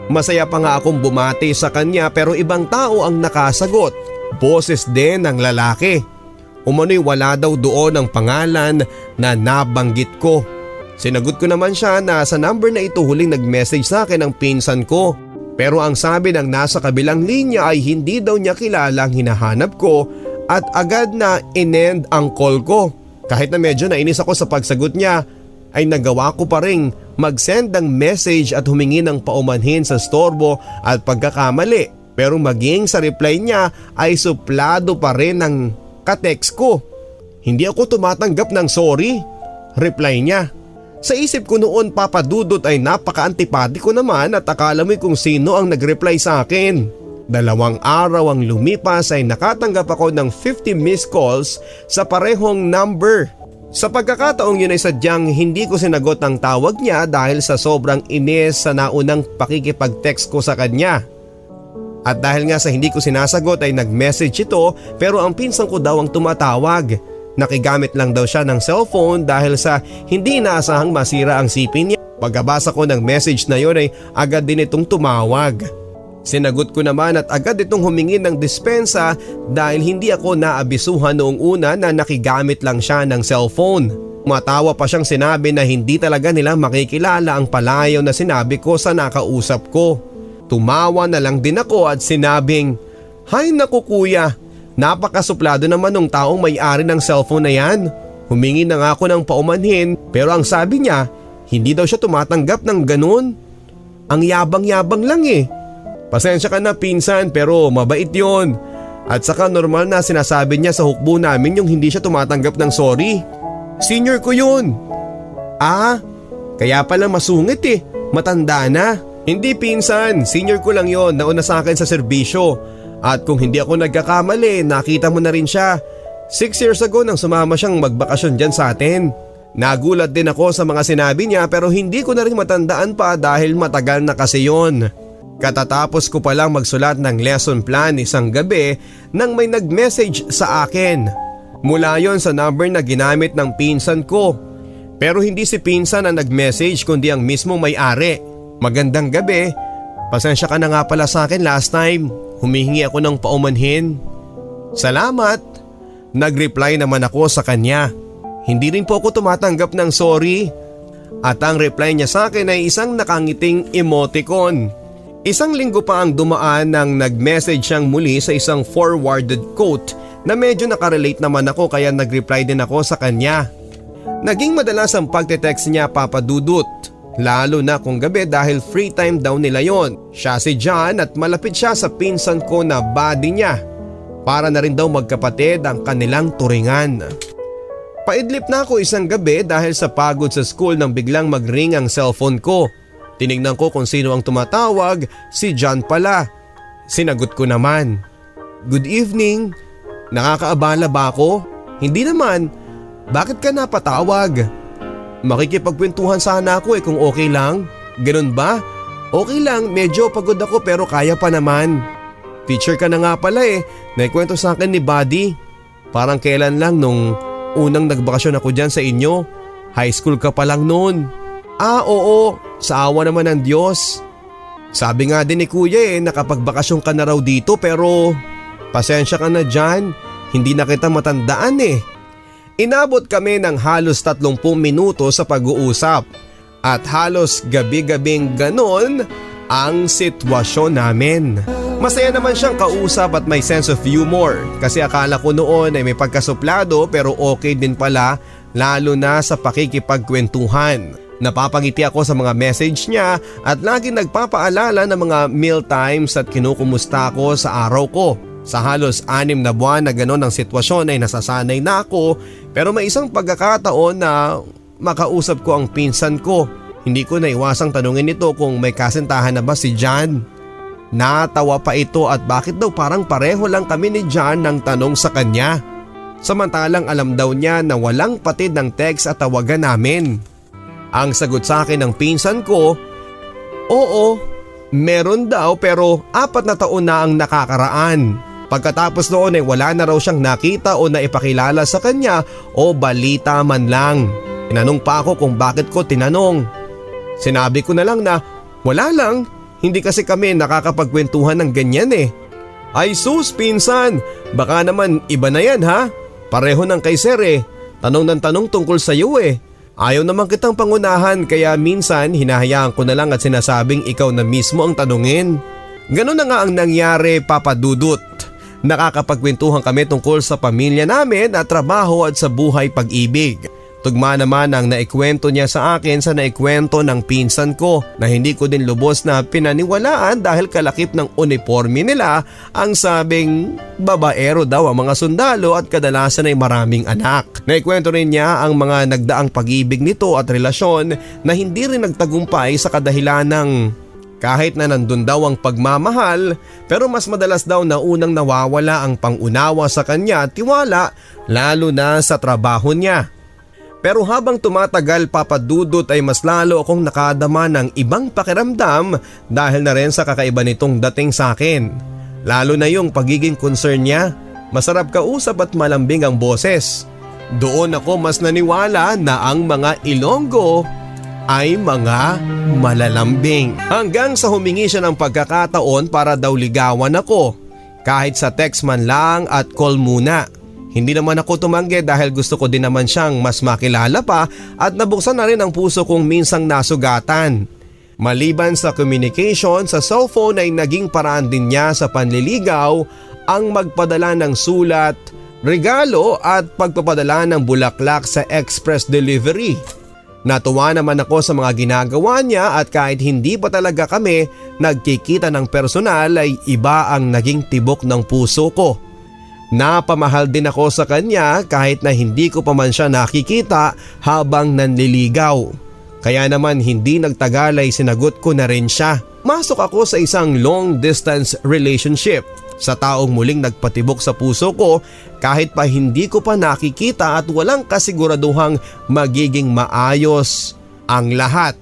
Masaya pa nga akong bumati sa kanya pero ibang tao ang nakasagot. Boses din ng lalaki. Umano'y wala daw doon ang pangalan na nabanggit ko. Sinagot ko naman siya na sa number na ito huling nag-message sa akin ang pinsan ko. Pero ang sabi ng nasa kabilang linya ay hindi daw niya kilala ang hinahanap ko at agad na in-end ang call ko. Kahit na medyo nainis ako sa pagsagot niya, ay nagawa ko pa ring mag-send ng message at humingi ng paumanhin sa storbo at pagkakamali. Pero maging sa reply niya ay suplado pa rin ang ka-text ko. Hindi ako tumatanggap ng sorry, reply niya. Sa isip ko noon, Papa Dudut, ay napaka-antipati ko naman at akala mo kung sino ang nag-reply sa akin. 2 araw ang lumipas ay nakatanggap ako ng 50 missed calls sa parehong number. Sa pagkakataong yun ay sadyang hindi ko sinagot ang tawag niya dahil sa sobrang inis sa naunang pakikipag-text ko sa kanya. At dahil nga sa hindi ko sinasagot ay nag-message ito pero ang pinsan ko daw ang tumatawag. Nakigamit lang daw siya ng cellphone dahil sa hindi inaasahang masira ang sipin niya. Pagkabasa ko ng message na yun ay agad din itong tumawag. Sinagot ko naman at agad itong humingi ng dispensa dahil hindi ako naabisuhan noong una na nakigamit lang siya ng cellphone. Matawa pa siyang sinabi na hindi talaga nila makikilala ang palayaw na sinabi ko sa nakausap ko. Tumawa na lang din ako at sinabing, "Hay naku kuya, napakasuplado naman ng taong may-ari ng cellphone na yan. Humingi na nga ako ng paumanhin pero ang sabi niya, hindi daw siya tumatanggap ng ganun. Ang yabang-yabang lang eh. Pasensya ka na pinsan pero mabait yon. At saka normal na sinasabi niya sa hukbo namin yung hindi siya tumatanggap ng sorry. Senior ko yun." "Ah, kaya pala masungit eh, matanda na." "Hindi pinsan, senior ko lang yon, nauna sa akin sa serbisyo. At kung hindi ako nagkakamali, nakita mo na rin siya. 6 years ago nang sumama siyang magbakasyon dyan sa atin." Nagulat din ako sa mga sinabi niya pero hindi ko na rin matandaan pa dahil matagal na kasi yon. Katatapos ko palang magsulat ng lesson plan isang gabi nang may nag-message sa akin. Mula yon sa number na ginamit ng pinsan ko. Pero hindi si pinsan ang nag-message kundi ang mismong may-ari. "Magandang gabi. Pasensya ka na nga pala sa akin last time. Humihingi ako ng paumanhin." "Salamat." Nag-reply naman ako sa kanya. "Hindi rin po ako tumatanggap ng sorry." At ang reply niya sa akin ay isang nakangiting emoticon. Isang linggo pa ang dumaan nang nag-message siyang muli sa isang forwarded quote na medyo nakarelate naman ako kaya nag-reply din ako sa kanya. Naging madalas ang pagte-text niya, Papa Dudut. Lalo na kung gabi dahil free time daw nila yon. Siya si John at malapit siya sa pinsan ko na buddy niya. Para na rin daw magkapatid ang kanilang turingan. Paidlip na ako isang gabi dahil sa pagod sa school nang biglang mag-ring ang cellphone ko. Tinignan ko kung sino ang tumatawag, si John pala. Sinagot ko naman. Good evening. Nakakaabala ba ako? Hindi naman. Bakit ka napatawag? Makikipagkwentuhan sana ako kung okay lang. Ganun ba? Okay lang, medyo pagod ako pero kaya pa naman. Teacher ka na nga pala naikwento sa akin ni Buddy. Parang kailan lang nung unang nagbakasyon ako dyan sa inyo. High school ka pa lang noon. Oo, sa awa naman ng Diyos. Sabi nga din ni Kuya nakapagbakasyon ka na raw dito pero pasensya ka na dyan. Hindi na kita matandaan Inabot kami ng halos 30 minuto sa pag-uusap at halos gabi-gabing ganon ang sitwasyon namin. Masaya naman siyang kausap at may sense of humor kasi akala ko noon ay may pagkasuplado pero okay din pala lalo na sa pakikipagkwentuhan. Napapangiti ako sa mga message niya at laging nagpapaalala ng mga meal times at kinukumusta ako sa araw ko. Sa halos 6 na buwan na gano'n ang sitwasyon ay nasasanay na ako pero may isang pagkakataon na makausap ko ang pinsan ko. Hindi ko naiwasang tanungin ito kung may kasintahan na ba si John. Natawa pa ito at bakit daw parang pareho lang kami ni John ng tanong sa kanya. Samantalang alam daw niya na walang patid ng text at tawagan namin. Ang sagot sa akin ng pinsan ko, oo, meron daw pero 4 na taon na ang nakakaraan. Pagkatapos noon ay wala na raw siyang nakita o naipakilala sa kanya o balita man lang. Tinanong pa ako kung bakit ko tinanong. Sinabi ko na lang na wala lang, hindi kasi kami nakakapagkwentuhan ng ganyan Ay sus pinsan, baka naman iba na yan ha? Pareho ng kay sir tanong ng tanong tungkol sa iyo Ayaw naman kitang pangunahan kaya minsan hinahayaan ko na lang at sinasabing ikaw na mismo ang tanungin. Ganon na nga ang nangyari Papa Dudut. Nakakapagkwentuhan kami tungkol sa pamilya namin at trabaho at sa buhay pag-ibig. Tugma naman ang naikwento niya sa akin sa naikwento ng pinsan ko na hindi ko din lubos na pinaniwalaan dahil kalakip ng uniforme nila ang sabing babaero daw ang mga sundalo at kadalasan ay maraming anak. Naikwento rin niya ang mga nagdaang pag-ibig nito at relasyon na hindi rin nagtagumpay sa kadahilan ng kahit na nandun daw ang pagmamahal pero mas madalas daw na unang nawawala ang pangunawa sa kanya at tiwala lalo na sa trabaho niya. Pero habang tumatagal Papa Dudut ay mas lalo akong nakadama ng ibang pakiramdam dahil na rin sa kakaiba nitong dating sa akin. Lalo na yung pagiging concern niya, masarap kausap at malambing ang boses. Doon ako mas naniwala na ang mga Ilonggo ay mga malalambing. Hanggang sa humingi siya ng pagkakataon para daw ligawan ako. Kahit sa text man lang at call muna. Hindi naman ako tumanggi dahil gusto ko din naman siyang mas makilala pa at nabuksan na rin ang puso kong minsang nasugatan. Maliban sa communication sa cellphone ay naging paraan din niya sa panliligaw ang magpadala ng sulat, regalo at pagpapadala ng bulaklak sa express delivery. Natuwa naman ako sa mga ginagawa niya at kahit hindi pa talaga kami nagkikita ng personal ay iba ang naging tibok ng puso ko. Napamahal din ako sa kanya kahit na hindi ko pa man siya nakikita habang nanliligaw. Kaya naman hindi nagtagal ay sinagot ko na rin siya. Masok ako sa isang long distance relationship sa taong muling nagpatibok sa puso ko kahit pa hindi ko pa nakikita at walang kasiguraduhang magiging maayos ang lahat.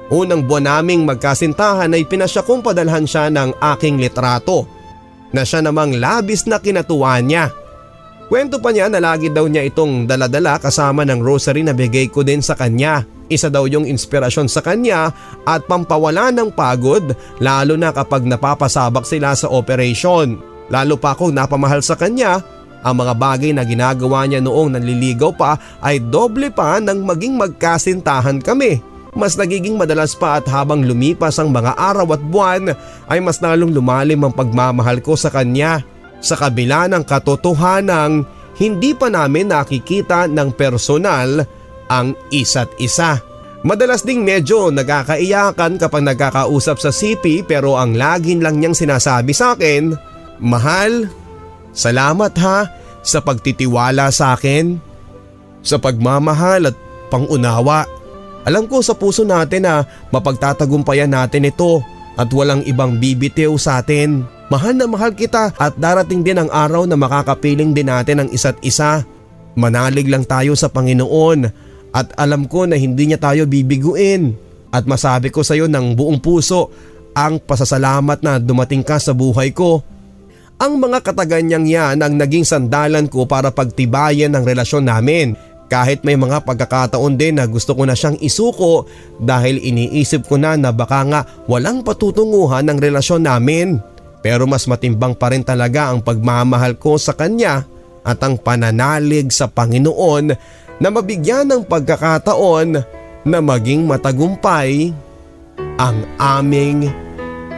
Unang buwan naming magkasintahan ay pinasya kong padalhan siya ng aking litrato na siya namang labis na kinatuwa niya. Kwento pa niya na lagi daw niya itong daladala kasama ng rosary na bigay ko din sa kanya. Isa daw yung inspirasyon sa kanya at pampawala ng pagod lalo na kapag napapasabak sila sa operation. Lalo pa akong napamahal sa kanya. Ang mga bagay na ginagawa niya noong nanliligaw pa ay doble pa nang maging magkasintahan kami. Mas nagiging madalas pa at habang lumipas ang mga araw at buwan ay mas lalong lumalim ang pagmamahal ko sa kanya. Sa kabila ng katotohanang hindi pa namin nakikita ng personal ang isa't isa. Madalas ding medyo nagkakaiyakan kapag nagkakausap sa CP pero ang laging lang niyang sinasabi sa akin, "Mahal, salamat ha sa pagtitiwala sa akin, sa pagmamahal at pangunawa. Alam ko sa puso natin na mapagtatagumpayan natin ito at walang ibang bibitiw sa atin. Mahal na mahal kita at darating din ang araw na makakapiling din natin ang isa't isa. Manalig lang tayo sa Panginoon. At alam ko na hindi niya tayo bibiguin at masabi ko sa iyo ng buong puso ang pasasalamat na dumating ka sa buhay ko." Ang mga kataganyang yan ang naging sandalan ko para pagtibayan ang relasyon namin. Kahit may mga pagkakataon din na gusto ko na siyang isuko dahil iniisip ko na baka nga walang patutunguhan ng relasyon namin. Pero mas matimbang pa rin talaga ang pagmamahal ko sa kanya at ang pananalig sa Panginoon na mabigyan ng pagkakataon na maging matagumpay ang aming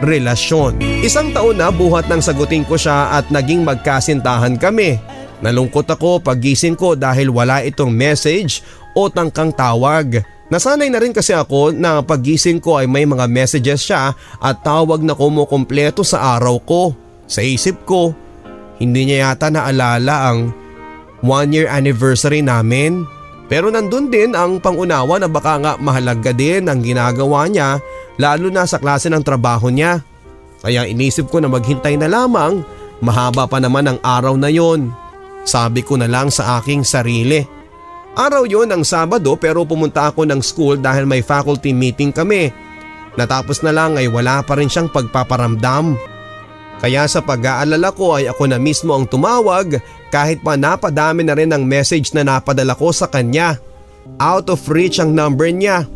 relasyon. 1 taon na buhat nang sagutin ko siya at naging magkasintahan kami. Nalungkot ako paggising ko dahil wala itong message o tangkang tawag. Nasanay na rin kasi ako na paggising ko ay may mga messages siya at tawag na kumukumpleto sa araw ko. Sa isip ko, hindi niya yata naalala ang 1-year anniversary namin. Pero nandun din ang pangunawa na baka nga mahalaga din ang ginagawa niya lalo na sa klase ng trabaho niya. Kaya inisip ko na maghintay na lamang, mahaba pa naman ang araw na yon. Sabi ko na lang sa aking sarili. Araw yon ng Sabado pero pumunta ako ng school dahil may faculty meeting kami. Natapos na lang ay wala pa rin siyang pagpaparamdam. Kaya sa pag-aalala ko ay ako na mismo ang tumawag kahit pa napadami na rin ang message na napadala ko sa kanya. Out of reach ang number niya.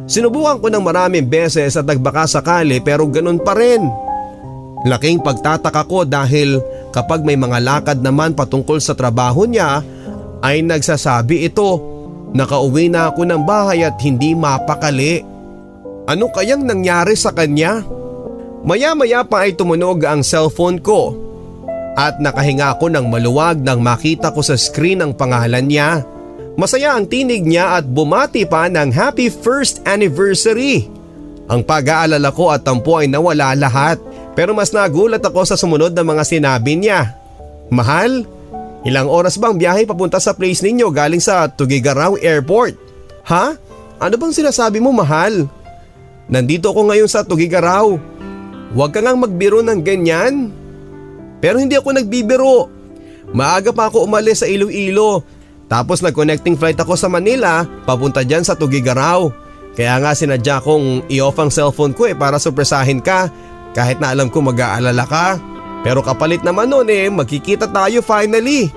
Sinubukan ko ng maraming beses at nagbaka sakali pero ganun pa rin. Laking pagtataka ko dahil kapag may mga lakad naman patungkol sa trabaho niya ay nagsasabi ito, "Nakauwi na ako ng bahay at hindi mapakali." Ano kayang nangyari sa kanya? Maya-maya pa ay tumunog ang cellphone ko at nakahinga ako ng maluwag nang makita ko sa screen ang pangalan niya. Masaya ang tinig niya at bumati pa ng happy first anniversary. Ang pag-aalala ko at tampo ay nawala lahat pero mas nagulat ako sa sumunod na mga sinabi niya. "Mahal, ilang oras bang biyahe papunta sa place ninyo galing sa Tuguegarao Airport?" "Ha? Ano bang sinasabi mo, mahal? Nandito ako ngayon sa Tuguegarao. Huwag ka ngang magbiro ng ganyan." Pero hindi ako nagbibiro. Maaga pa ako umalis sa Iloilo. Tapos nag-connecting flight ako sa Manila papunta dyan sa Tuguegarao. Kaya nga sinadya kong i-off ang cellphone ko para surpresahin ka kahit na alam ko mag-aalala ka. Pero kapalit naman nun magkikita tayo finally.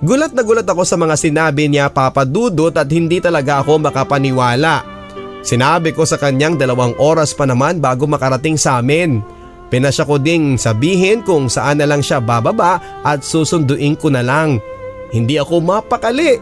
Gulat na gulat ako sa mga sinabi niya, Papa Dudut, at hindi talaga ako makapaniwala. Sinabi ko sa kanyang 2 oras pa naman bago makarating sa amin. Pinasya ko ding sabihin kung saan na lang siya bababa at susunduin ko na lang. Hindi ako mapakali.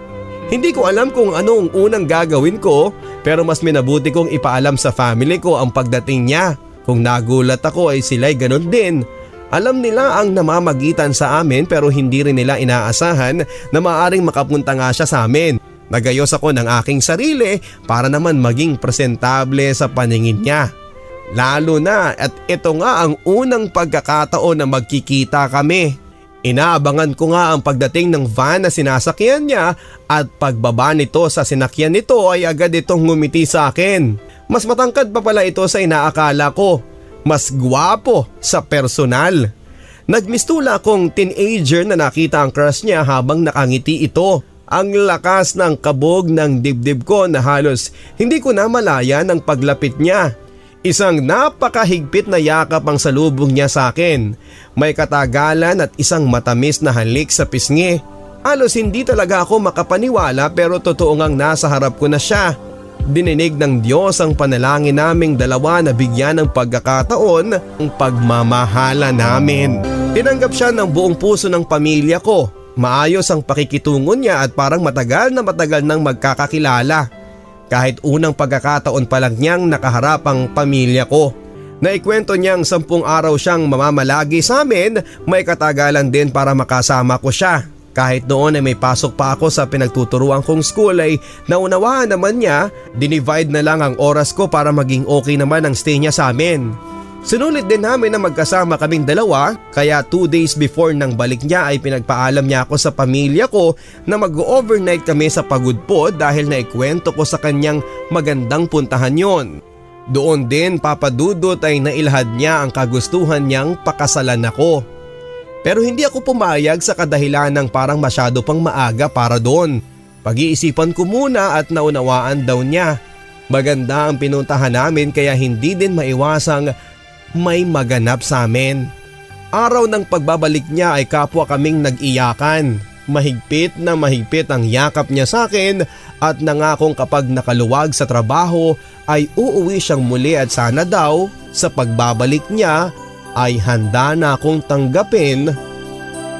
Hindi ko alam kung anong unang gagawin ko pero mas minabuti kong ipaalam sa family ko ang pagdating niya. Kung nagulat ako ay sila'y ganun din. Alam nila ang namamagitan sa amin pero hindi rin nila inaasahan na maaaring makapunta nga siya sa amin. Nagayos ako ng aking sarili para naman maging presentable sa paningin niya. Lalo na at ito nga ang unang pagkakataon na magkikita kami. Inaabangan ko nga ang pagdating ng van na sinasakyan niya at pagbaba nito sa sinakyan nito ay agad itong ngumiti sa akin. Mas matangkad pa pala ito sa inaakala ko. Mas gwapo sa personal. Nagmistula akong teenager na nakita ang crush niya habang nakangiti ito. Ang lakas ng kabog ng dibdib ko na halos hindi ko na malaya ng paglapit niya. Isang napakahigpit na yakap ang salubong niya sa akin. May katagalan at isang matamis na halik sa pisngi. Halos hindi talaga ako makapaniwala pero totoo ngang nasa harap ko na siya. Dininig ng Diyos ang panalangin naming dalawa na bigyan ng pagkakataon ang pagmamahala namin. Tinanggap siya ng buong puso ng pamilya ko. Maayos ang pakikitungo niya at parang matagal nang magkakakilala. Kahit unang pagkakataon pa lang niyang nakaharap ang pamilya ko. Naikwento niyang 10 araw siyang mamamalagi sa amin, may katagalan din para makasama ko siya. Kahit noon ay may pasok pa ako sa pinagtuturuan kong school ay naunawaan naman niya, dinivide na lang ang oras ko para maging okay naman ang stay niya sa amin. Sinulit din namin na magkasama kaming dalawa kaya 2 days before ng balik niya ay pinagpaalam niya ako sa pamilya ko na mag-overnight kami sa Pagudpod dahil naikwento ko sa kanyang magandang puntahan yon. Doon din papadudot ay nailhad niya ang kagustuhan niyang pakasalan ako. Pero hindi ako pumayag sa kadahilan ng parang masyado pang maaga para doon. Pag-iisipan ko muna at naunawaan daw niya. Maganda ang pinuntahan namin kaya hindi din maiwasang may maganap sa amin. Araw ng pagbabalik niya ay kapwa kaming nag-iyakan. Mahigpit na mahigpit ang yakap niya sa akin at nangakong kapag nakaluwag sa trabaho ay uuwi siyang muli at sana daw sa pagbabalik niya ay handa na akong tanggapin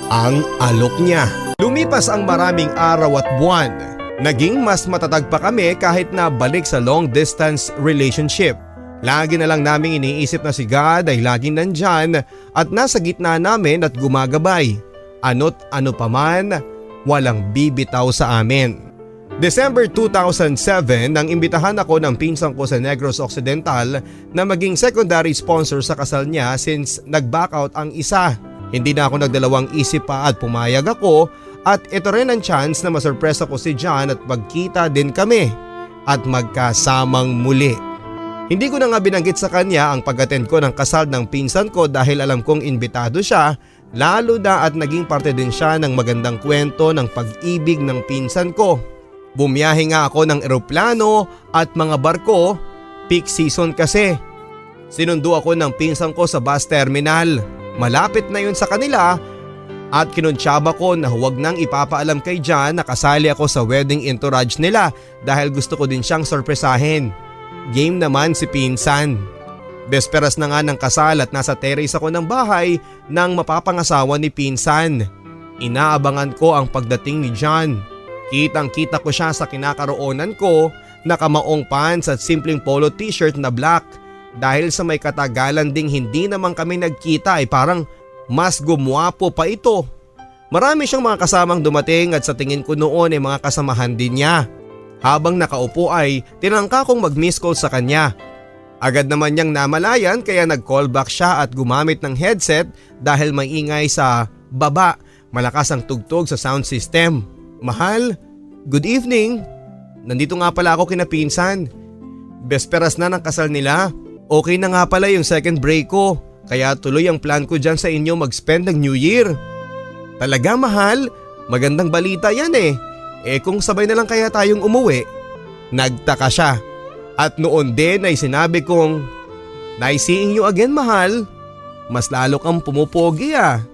ang alok niya. Lumipas ang maraming araw at buwan. Naging mas matatag pa kami kahit na balik sa long distance relationship. Lagi na lang naming iniisip na si God ay laging nandyan at nasa gitna namin at gumagabay. Ano't ano pa man, walang bibitaw sa amin. December 2007 nang imbitahan ako ng pinsan ko sa Negros Occidental na maging secondary sponsor sa kasal niya since nag-back out ang isa. Hindi na ako nagdalawang isip pa at pumayag ako at ito rin ang chance na masurpresa ko si John at magkita din kami at magkasamang muli. Hindi ko na nga binanggit sa kanya ang pag-attend ko ng kasal ng pinsan ko dahil alam kong imbitado siya, lalo na at naging parte din siya ng magandang kwento ng pag-ibig ng pinsan ko. Bumiyahe nga ako ng eroplano at mga barko, peak season kasi. Sinundo ako ng pinsan ko sa bus terminal. Malapit na yun sa kanila at kinuntsaba ko na huwag nang ipapaalam kay John na kasali ako sa wedding entourage nila dahil gusto ko din siyang sorpresahin. Game naman si pinsan. Besperas na nga ng kasal at nasa terrace ako ng bahay nang mapapangasawa ni pinsan. Inaabangan ko ang pagdating ni John. Kitang kita ko siya sa kinakaroonan ko, nakamaong pants at simpleng polo t-shirt na black. Dahil sa may katagalan ding hindi naman kami nagkita ay parang mas gumwapo pa ito. Marami siyang mga kasamang dumating at sa tingin ko noon ay mga kasamahan din niya. Habang nakaupo ay tinangka kong mag-miss call sa kanya. Agad naman niyang namalayan kaya nag-call back siya at gumamit ng headset dahil may ingay sa baba. Malakas ang tugtog sa sound system. Mahal, good evening. Nandito nga pala ako kina pinsan. Besperas na ng kasal nila. Okay na nga pala yung second break ko. Kaya tuloy ang plan ko dyan sa inyo mag-spend ng New Year. Talaga mahal? Magandang balita yan eh. Kung sabay na lang kaya tayong umuwi. Nagtaka siya. At noon din ay sinabi kong, "Nice seeing you again mahal. Mas lalo kang pumupogi ah.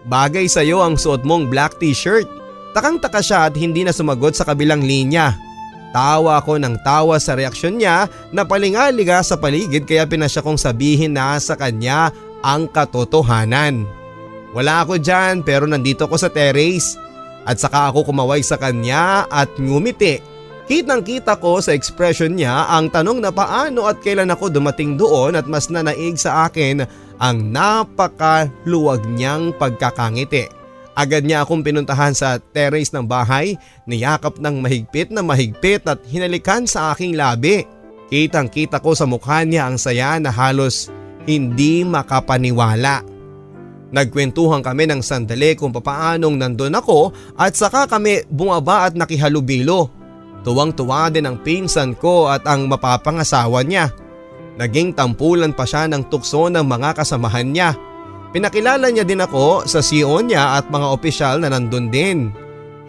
Bagay sa'yo ang suot mong black t-shirt." Takang-taka siya at hindi na sumagot sa kabilang linya. Tawa ako ng tawa sa reaksyon niya na palingaliga sa paligid kaya pinasya kong sabihin na sa kanya ang katotohanan. Wala ako dyan pero nandito ko sa terrace at saka ako kumaway sa kanya at ngumiti. Kitang-kita ko sa ekspresyon niya ang tanong na paano at kailan ako dumating doon at mas nanaig sa akin ang napakaluwag niyang pagkakangiti. Agad niya akong pinuntahan sa terrace ng bahay, niyakap ng mahigpit na mahigpit at hinalikan sa aking labi. Kitang-kita ko sa mukha niya ang saya na halos hindi makapaniwala. Nagkwentuhan kami ng sandali kung papaanong nandun ako at saka kami bumaba at nakihalubilo. Tuwang-tuwa din ang pinsan ko at ang mapapangasawa niya. Naging tampulan pa siya ng tukso ng mga kasamahan niya. Pinakilala niya din ako sa CEO niya at mga opisyal na nandun din.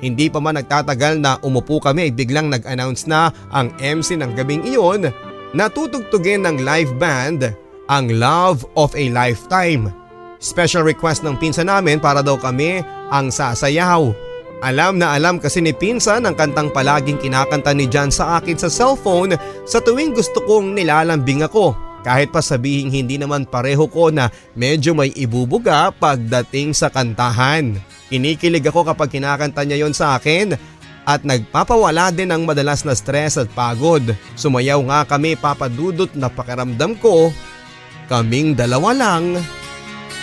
Hindi pa man nagtatagal na umupo kami ay biglang nag-announce na ang MC ng gabing iyon na tutugtugin ng live band ang Love of a Lifetime. Special request ng pinsan namin para daw kami ang sasayaw. Alam na alam kasi ni pinsan ang kantang palaging kinakanta ni John sa akin sa cellphone sa tuwing gusto kong nilalambing ako. Kahit pa sabihing hindi naman pareho ko na medyo may ibubuga pagdating sa kantahan. Kinikilig ako kapag kinakanta niya yon sa akin at nagpapawala din ng madalas na stress at pagod. Sumayaw nga kami papadudot na pakiramdam ko kaming dalawa lang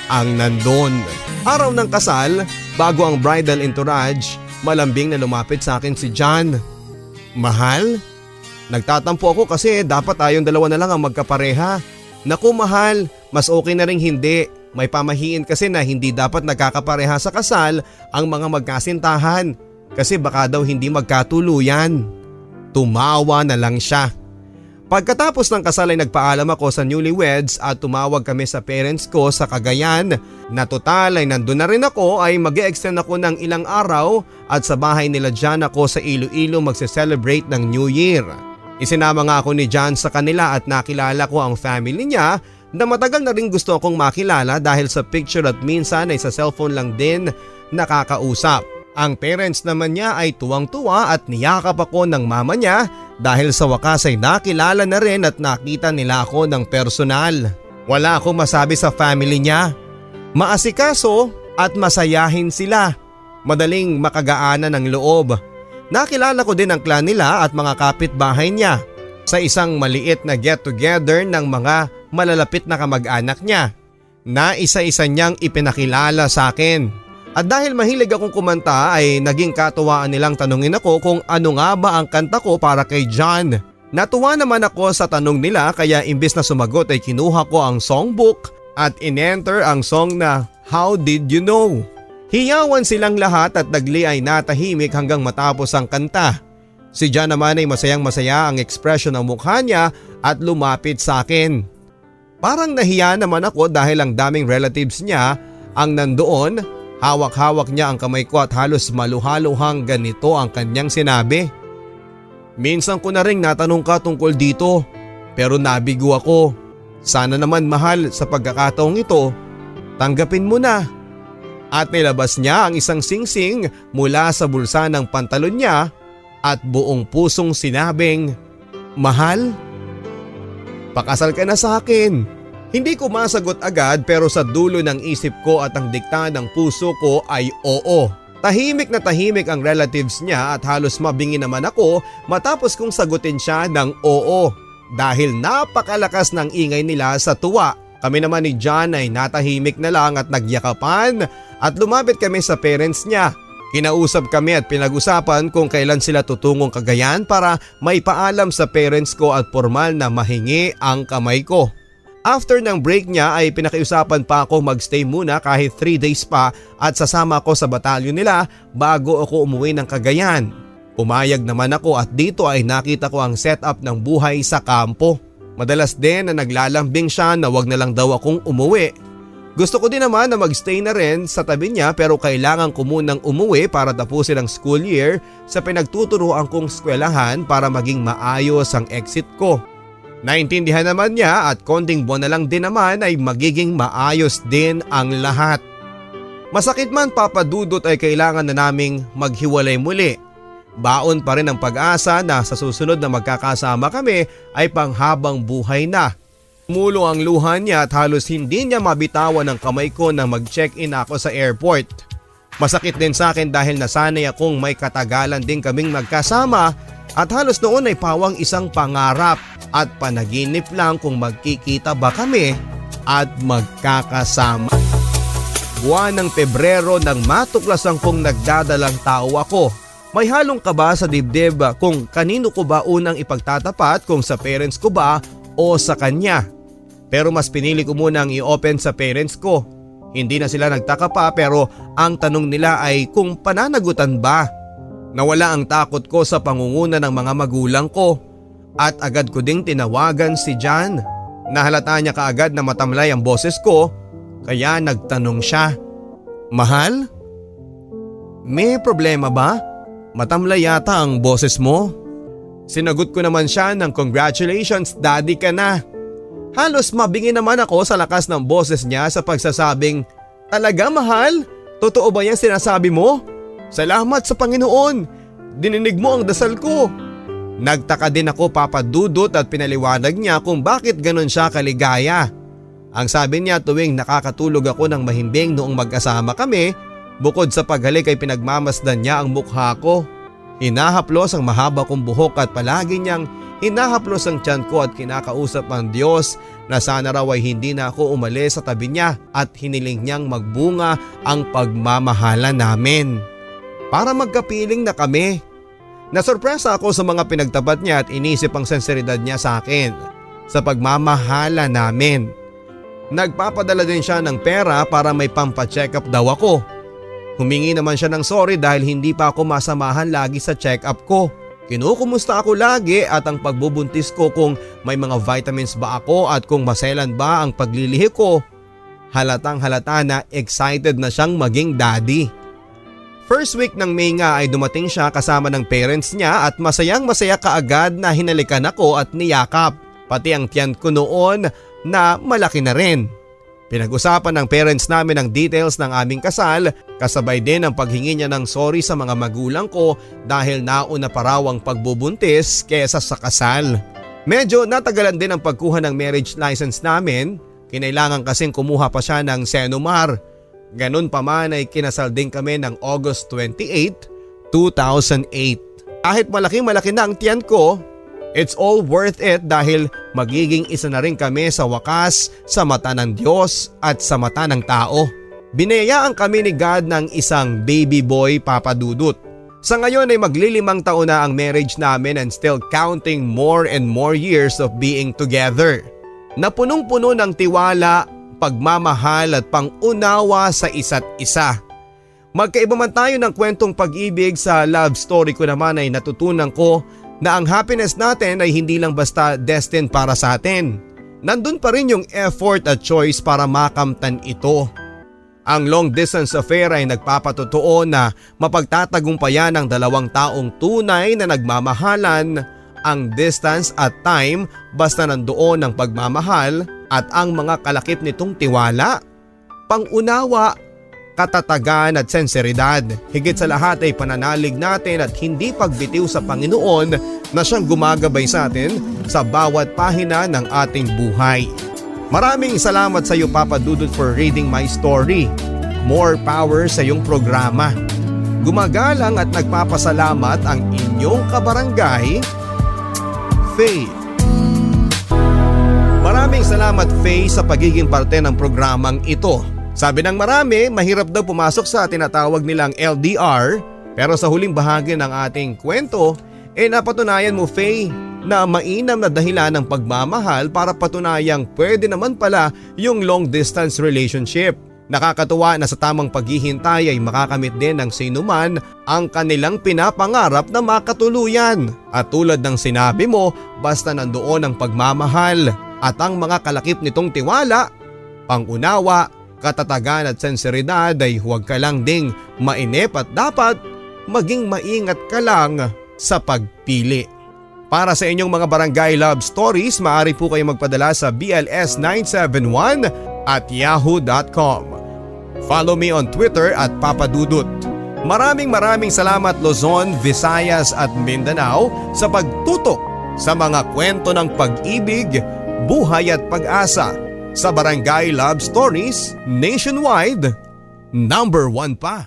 ang nandun. Araw ng kasal, Bago ang bridal entourage, malambing na lumapit sa akin si John. Mahal? Nagtatampo ako kasi dapat tayong dalawa na lang ang magkapareha. Naku mahal, mas okay na ring hindi. May pamahiin kasi na hindi dapat nagkakapareha sa kasal ang mga magkasintahan kasi baka daw hindi magkatuluyan. Tumawa na lang siya. Pagkatapos ng kasal ay nagpaalam ako sa newlyweds at tumawag kami sa parents ko sa Cagayan na total ay nandun na rin ako ay mag-e-extend ako ng ilang araw at sa bahay nila John ako sa Iloilo magse-celebrate ng New Year. Isinama nga ako ni John sa kanila at nakilala ko ang family niya na matagal na rin gusto akong makilala dahil sa picture at minsan ay sa cellphone lang din nakakausap. Ang parents naman niya ay tuwang-tuwa at niyakap ako ng mama niya dahil sa wakas ay nakilala na rin at nakita nila ako ng personal. Wala akong masabi sa family niya. Maasikaso at masayahin sila. Madaling makagaanan ng loob. Nakilala ko din ang clan nila at mga kapitbahay niya sa isang maliit na get-together ng mga malalapit na kamag-anak niya na isa-isa niyang ipinakilala sa akin. At dahil mahilig akong kumanta ay naging katuwaan nilang tanungin ako kung ano nga ba ang kanta ko para kay John. Natuwa naman ako sa tanong nila kaya imbes na sumagot ay kinuha ko ang songbook at in-enter ang song na How Did You Know? Hiyawan silang lahat at dagli ay natahimik hanggang matapos ang kanta. Si John naman ay masayang masaya ang ekspresyon ng mukha niya at lumapit sa akin. Parang nahiya naman ako dahil ang daming relatives niya ang nandoon. Hawak-hawak niya ang kamay ko at halos maluhaluhang ganito ang kanyang sinabi. Minsan ko na ring natanong ka tungkol dito pero nabigo ako. Sana naman mahal sa pagkakataong ito, tanggapin mo na. At nilabas niya ang isang singsing mula sa bulsa ng pantalon niya at buong pusong sinabing, Mahal, pakasal ka na sa akin. Hindi ko masagot agad pero sa dulo ng isip ko at ang dikta ng puso ko ay oo. Tahimik na tahimik ang relatives niya at halos mabingi naman ako matapos kong sagutin siya ng oo dahil napakalakas ng ingay nila sa tuwa. Kami naman ni John ay natahimik na lang at nagyakapan at lumapit kami sa parents niya. Kinausap kami at pinag-usapan kung kailan sila tutungong Cagayan para maipaalam sa parents ko at formal na mahingi ang kamay ko. After ng break niya ay pinakiusapan pa ako magstay muna kahit 3 days pa at sasama ako sa batalyon nila bago ako umuwi ng Cagayan. Pumayag naman ako at dito ay nakita ko ang setup ng buhay sa kampo. Madalas din na naglalambing siya na wag na lang daw akong umuwi. Gusto ko din naman na magstay na rin sa tabi niya pero kailangan ko munang umuwi para tapusin ang school year sa pinagtuturoan kong eskwelahan para maging maayos ang exit ko. Naintindihan naman niya at konting buwan na lang din naman ay magiging maayos din ang lahat. Masakit man papadudot ay kailangan na naming maghiwalay muli. Baon pa rin ang pag-asa na sa susunod na magkakasama kami ay panghabang buhay na. Mulo ang luha niya at halos hindi niya mabitawan ang kamay ko na mag-check-in ako sa airport. Masakit din sa akin dahil nasanay akong may katagalan din kaming magkasama at halos noon ay pawang isang pangarap at panaginip lang kung magkikita ba kami at magkakasama. Buwan ng Pebrero nang matuklasan kong nagdadalang tao ako. May halong kaba sa dibdib kung kanino ko ba unang ipagtatapat kung sa parents ko ba o sa kanya. Pero mas pinili ko munang i-open sa parents ko. Hindi na sila nagtaka pa pero ang tanong nila ay kung pananagutan ba. Nawala ang takot ko sa pangunguna ng mga magulang ko. At agad ko ding tinawagan si John. Nahalata niya kaagad na matamlay ang boses ko kaya nagtanong siya. Mahal? May problema ba? Matamlay yata ang boses mo. Sinagot ko naman siya ng congratulations daddy ka na. Halos mabingi naman ako sa lakas ng boses niya sa pagsasabing, Talaga mahal? Totoo ba yan sinasabi mo? Salamat sa Panginoon. Dininig mo ang dasal ko. Nagtaka din ako papadudot at pinaliwanag niya kung bakit ganon siya kaligaya. Ang sabi niya tuwing nakakatulog ako ng mahimbing noong magkasama kami, bukod sa paghalik ay pinagmamasdan niya ang mukha ko. Hinahaplos ang mahaba kong buhok at palagi niyang Hinahaplos ang tiyan ko at kinakausap ang Diyos na sana raw ay hindi na ako umalis sa tabi niya at hiniling niyang magbunga ang pagmamahala namin. Para magkapiling na kami. Nasurpresa ako sa mga pinagtapat niya at inisip ang senseridad niya sa akin sa pagmamahala namin. Nagpapadala din siya ng pera para may pampacheck up daw ako. Humingi naman siya ng sorry dahil hindi pa ako masamahan lagi sa check up ko. Kinukumusta ako lagi at ang pagbubuntis ko kung may mga vitamins ba ako at kung maselan ba ang paglilihi ko. Halatang halata na excited na siyang maging daddy. First week ng May nga ay dumating siya kasama ng parents niya at masayang masaya kaagad na hinalikan ako at niyakap. Pati ang tiyan ko noon na malaki na rin. Pinag-usapan ng parents namin ang details ng aming kasal, kasabay din ang paghingi niya ng sorry sa mga magulang ko dahil nauna pa raw ang pagbubuntis kesa sa kasal. Medyo natagalan din ang pagkuha ng marriage license namin, kinailangan kasing kumuha pa siya ng Senomar. Ganun pa man ay kinasal din kami ng August 28, 2008. Kahit malaki-malaki na ang tiyan ko, it's all worth it dahil magiging isa na rin kami sa wakas sa mata ng Diyos at sa mata ng tao. Binayaan kami ni God ng isang baby boy, Papa Dudut. Sa ngayon ay maglilimang taon na ang marriage namin and still counting more and more years of being together. Napunong-puno ng tiwala, pagmamahal at pangunawa sa isa't isa. Magkaiba man tayo ng kwentong pag-ibig, sa love story ko naman ay natutunan ko na ang happiness natin ay hindi lang basta destined para sa atin. Nandun pa rin yung effort at choice para makamtan ito. Ang long distance affair ay nagpapatotoo na mapagtatagumpayan ng dalawang taong tunay na nagmamahalan. Ang distance at time basta nandoon ang pagmamahal at ang mga kalakip nitong tiwala, pangunawa, katatagan at senseridad. Higit sa lahat ay pananalig natin at hindi pagbitiw sa Panginoon na siyang gumagabay sa atin sa bawat pahina ng ating buhay. Maraming salamat sa iyo, Papa Dudut, for reading my story. More power sa iyong programa. Gumagalang at nagpapasalamat ang inyong kabarangay, Faith. Maraming salamat, Faye, sa pagiging parte ng programang ito. Sabi ng marami, mahirap daw pumasok sa tinatawag nilang LDR, pero sa huling bahagi ng ating kwento, napatunayan mo, Faye, na mainam na dahilan ng pagmamahal para patunayang pwede naman pala yung long distance relationship. Nakakatuwa na sa tamang paghihintay ay makakamit din ng sinuman ang kanilang pinapangarap na makatuluyan. At tulad ng sinabi mo, basta nandoon ang pagmamahal at ang mga kalakip nitong tiwala, pangunawa, katatagan at senseridad ay huwag ka lang ding mainip at dapat maging maingat ka lang sa pagpili. Para sa inyong mga barangay love stories, maaari po kayong magpadala sa bls971@yahoo.com. Follow me on Twitter at Papa Dudut. Maraming salamat Luzon, Visayas at Mindanao sa pagtutok sa mga kwento ng pag-ibig, buhay at pag-asa sa Barangay Love Stories nationwide. #1 pa.